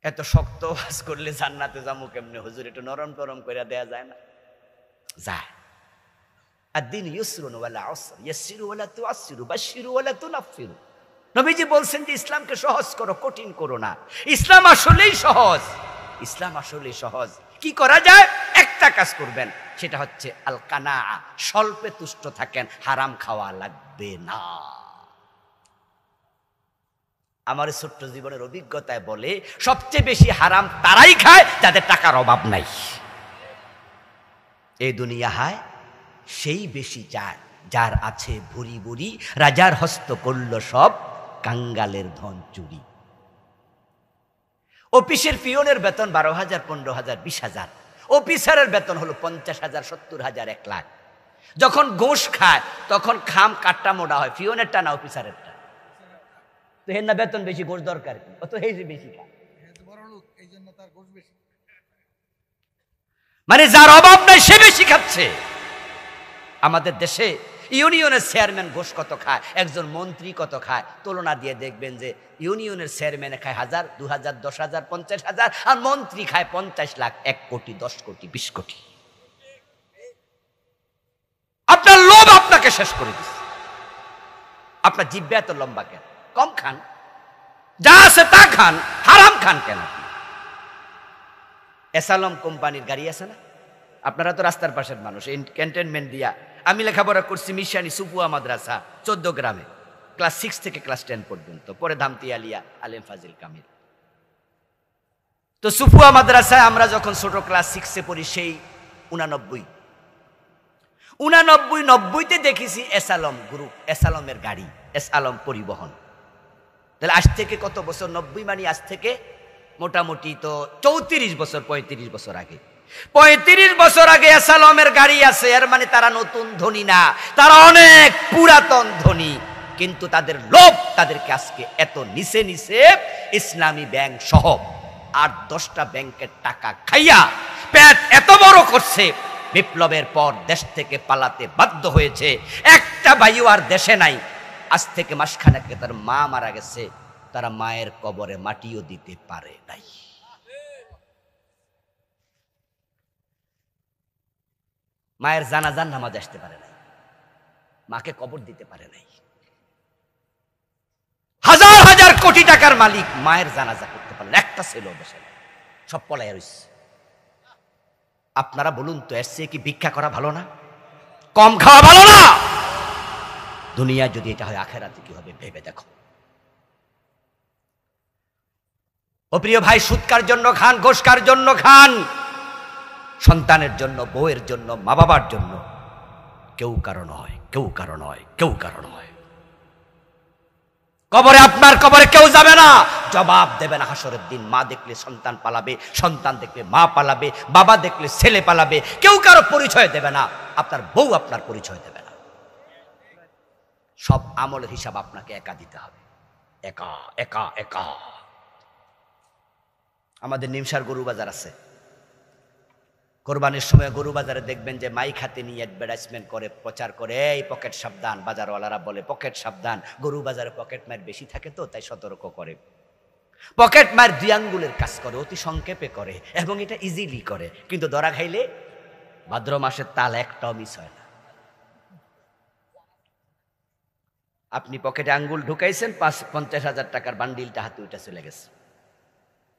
এত শক্ত ওয়াজ করলে জান্নাতে যাবো কেমনে হুজুর? একটু নরম টরম করে দেয়া যায় না? যায়। আদ-দীন ইউসরুন ওয়ালা উসর, ইয়াসসিরু ওয়ালা তুআসসিরু, বাশশিরু ওয়ালা তুনাফফিরু। নবীজি বলছেন যে ইসলামকে সহজ করো, কঠিন করো না। ইসলাম আসলেই সহজ, ইসলাম আসলেই সহজ। কি করা যায়? একটা কাজ করবেন, সেটা হচ্ছে আল কানাআ, স্বল্পে তুষ্ট থাকেন, হারাম খাওয়া লাগবে না। আমার ছোট্ট জীবনের অভিজ্ঞতায় বলে, সবচেয়ে বেশি হারাম তারাই খায় যাদের টাকার অভাব নাই। এই দুনিয়া হায় সেই বেশি চায় যার আছে ভুরি ভুরি, রাজার হস্ত করল সব, কাঙ্গালের ধন চুরি। অফিসের পিয়নের বেতন 12,000, 15,000, 20,000। অফিসারের বেতন হলো 50,000, 70,000, 1 লাখ। যখন ঘুষ খায় তখন খাম কাটটা মোটা হয়, পিয়নেরটা না অফিসারেরটা। তো হেন না বেতন বেশি, ঘুষ দরকার কি? অত এই যে বেশি খায়, মানে যার অভাব নাই সে বেশি খাচ্ছে। আমাদের দেশে ইউনিয়নের চেয়ারম্যান ঘুষ কত খায়, একজন মন্ত্রী কত খায়, তুলনা দিয়ে দেখবেন যে ইউনিয়নের চেয়ারম্যানে খায় 1000, 2000, 10,000, 50,000, আর মন্ত্রী খায় 50 লাখ, 1 কোটি, 10 কোটি, 20 কোটি। আপনার লোভ আপনাকে শেষ করে দিচ্ছে। আপনার জিহ্বা এত লম্বা কেন? কম খান, যা আছে তা খান, হারাম খান কেন? এসালম কোম্পানির গাড়ি আছে না? আপনারা তো রাস্তার পাশের মানুষ, ক্যান্টনমেন্ট দিয়া। আমি লেখাপড়া করছি মিশানি সুপুয়া মাদ্রাসা 14 গ্রামে, ক্লাস 6 থেকে ক্লাস 10 পর্যন্ত, পরে ধামতি আলিয়া আলেম ফাজিল কামিল। তো সুপুয়া মাদ্রাসায় আমরা যখন ছোট ক্লাস 6-এ পড়ি, সেই 89-90-তে দেখেছি এসালম গ্রুপ, এসালমের গাড়ি, এসালম পরিবহন। তাহলে আজ থেকে কত বছর? 90 মানে আজ থেকে মোটামুটি তো 34 বছর, 35 বছর আগে। 35 বছর আগে এসালমের গাড়ি আছে, এর মানে তারা নতুন ধনী না, তারা অনেক পুরাতন ধনী। কিন্তু তাদের লোভ তাদেরকে আজকে এত নিচে নিচে ইসলামী ব্যাংক সহ 8-10টা ব্যাংকের টাকা খাইয়া পেট এত বড় করছে, বিপ্লবের পর দেশ থেকে পালাতে বাধ্য হয়েছে। একটা ভাইও আর দেশে নাই। আজ থেকে মাসখানেক আগে তার মা মারা গেছে, তারা মায়ের কবরে মাটিও দিতে পারে নাই। মায়ের জানাজার নামাজ আসতে পারে নাই, মাকে কবর দিতে পারে নাই। হাজার হাজার কোটি টাকার মালিক মায়ের জানাজা করতে পারলেন, একটা ছেলে দেশে সব পলাইয়া রইছে। আপনারা বলুন তো, এর চেয়ে কি ভিক্ষা করা ভালো না? কম খাওয়া ভালো না? দুনিয়া যদি এটা হয়, আখেরাতে কি হবে ভেবে দেখো। ও প্রিয় ভাই, সুদকার জন্য খান, ঘোষকার জন্য খান, সন্তানের জন্য, বউয়ের জন্য, মা বাবার জন্য, কেউ কারণ হয়, কেউ কারণ হয়, কেউ কারণ হয়। কবরে, আপনার কবরে কেউ যাবে না, জবাব দেবে না হাসরের দিন। মা দেখলে সন্তান পালাবে, সন্তান দেখলে মা পালাবে, বাবা দেখলে ছেলে পালাবে, কেউ কারো পরিচয় দেবে না। আপনার বউ আপনার পরিচয় দেবে না। সব আমলের হিসাব আপনাকে একা দিতে হবে, একা একা একা। আমাদের নিমসার গরু বাজার আছে, কোরবানির সময় গরু বাজারে দেখবেন যে মাইক হাতে নিয়ে অ্যাডভার্টাইজমেন্ট করে, প্রচার করে, এই পকেট সাবধান। বাজারওয়ালারা বলে পকেট সাবধান। গরু বাজারে পকেট মার বেশি থাকে তো তাই সতর্ক করে। পকেট মার 2 আঙ্গুলের কাজ করে, অতি সংক্ষেপে করে এবং এটা ইজিলি করে, কিন্তু ধরা খাইলে ভাদ্র মাসের তাল একটাও মিস হয় না। আপনি পকেটে আঙ্গুল ঢুকাইছেন, 50,000 টাকার বান্ডিলটা হাতে উঠে চলে গেছে,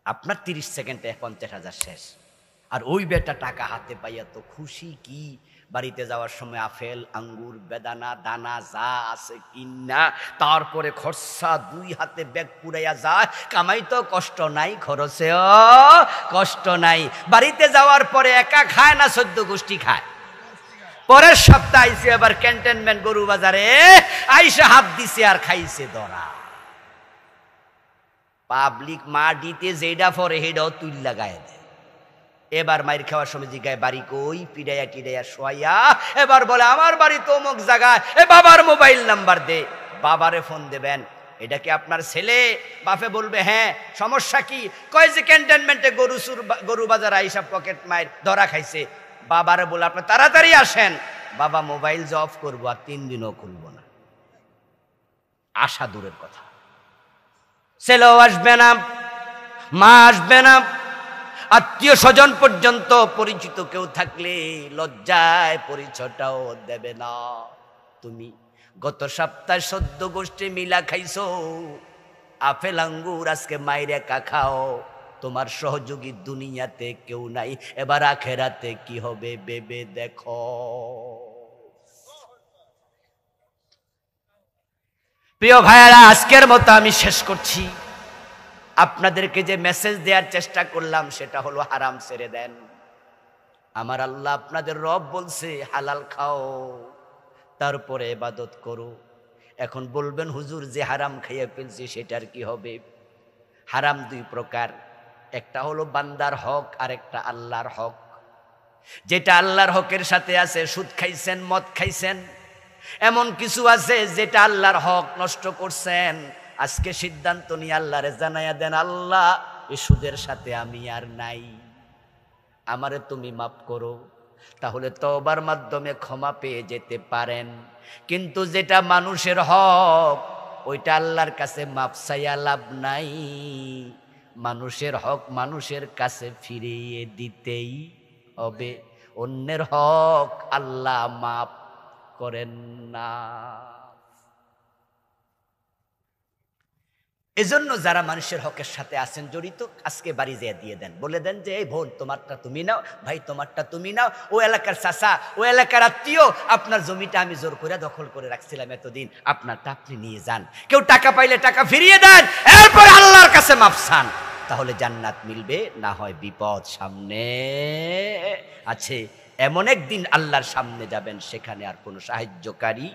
আপনার 30 সেকেন্ডে 50,000 শেষ। আর ওই বেটা টাকা হাতে পাইয়া তো খুশি কি, বাড়িতে যাওয়ার সময় আপেল, আঙ্গুর, বেদানা, দানা যা আছে কিনা, তারপরে খরচা 2 হাতে ব্যাগ পুরাইয়া যায়। কামাই তো কষ্ট নাই, খরচেও কষ্ট নাই। বাড়িতে যাওয়ার পরে একা খায় না, 14 গোষ্ঠী খায়। পরের সপ্তাহে আইসে আবার ক্যান্টনমেন্ট গরু বাজারে, আইসা হাত দিছে আর খাইছে ধরা। পাবলিক মাটিতে যেটা পরে হেডাও তুই লাগায় দেয়। এবার মাইর খাওয়ার সময় জিগায় বাড়ি কই, পিড়াইয়া টিড়াইয়া শোয়াইয়া এবার বলে আমার বাড়ি তো অমুক জায়গায়, এ বাবার মোবাইল নাম্বার দে। বাবারে ফোন দেবেন, এটা কি আপনার ছেলে? বাপে বলবে হ্যাঁ। সমস্যা কি? কয় যে ক্যান্টনমেন্টে গরু বাজার আইসা পকেট মাইর ধরা খাইছে। বাবারে বলে আপনি তাড়াতাড়ি আসেন। বাবা মোবাইল যে অফ করবো আর 3 দিনও খুলবো না। আশা দূরের কথা, ছেলেও আসবে না, মা আসবে না, আত্মীয় স্বজন পর্যন্ত পরিচিত কেউ থাকলে লজ্জায় পরিচয়টাও দেবে না। তুমি গত সপ্তাহে 14 গোষ্ঠী মিলা খাইছো আপেল আঙ্গুর, আজকে মায়ের একা খাও। তোমার সহযোগী দুনিয়াতে কেউ নাই, এবার আখেরাতে কি হবে ভেবে দেখো। প্রিয় ভাইয়েরা, আজকের মতো আমি শেষ করছি। আপনাদেরকে যে মেসেজ দেওয়ার চেষ্টা করলাম সেটা হলো হারাম ছেড়ে দেন। আমার আল্লাহ আপনাদের রব বলছে হালাল খাও, তারপরে ইবাদত করো। এখন বলবেন হুজুর যে হারাম খাইয়ে ফেলছি সেটার কি হবে? হারাম 2 প্রকার, একটা হলো বান্দার হক আর একটা আল্লাহর হক। যেটা আল্লাহর হকের সাথে আছে, সুদ খাইছেন, মদ খাইছেন, এমন কিছু আছে যেটা আল্লাহর হক নষ্ট করছেন। আজকে সিদ্ধান্ত নিয়ে আল্লাহরে জানাইয়া দেন, আল্লাহ এই সুদের সাথে আমি আর নাই, আমারে তুমি মাফ করো। তাহলে তওবার মাধ্যমে ক্ষমা পেয়ে যেতে পারেন। কিন্তু যেটা মানুষের হক, ওইটা আল্লাহর কাছে মাপ চাইয়া লাভ নাই। মানুষের হক মানুষের কাছে ফিরিয়ে দিতেই হবে। অন্যের হক আল্লাহ মাফ করেন না। এজন্য যারা মানুষের হকের সাথে আছেন জড়িত, আজকে বাড়ি যেয়ে দিয়ে দেন, বলে দেন যে এই বোন তোমারটা তুমি নাও, ভাই তোমারটা তুমি নাও, ও এলাকার চাচা, ও এলাকার আত্মীয়, আপনার জমিটা আমি জোর করে দখল করে রাখছিলাম এতদিন, আপনারটা আপনি নিয়ে যান। কেউ টাকা পাইলে টাকা ফিরিয়ে দেন, এরপর আল্লাহর কাছে মাফ চান, তাহলে জান্নাত মিলবে। না হয় বিপদ সামনে আছে। এমন একদিন আল্লাহর সামনে যাবেন, সেখানে আর কোনো সাহায্যকারী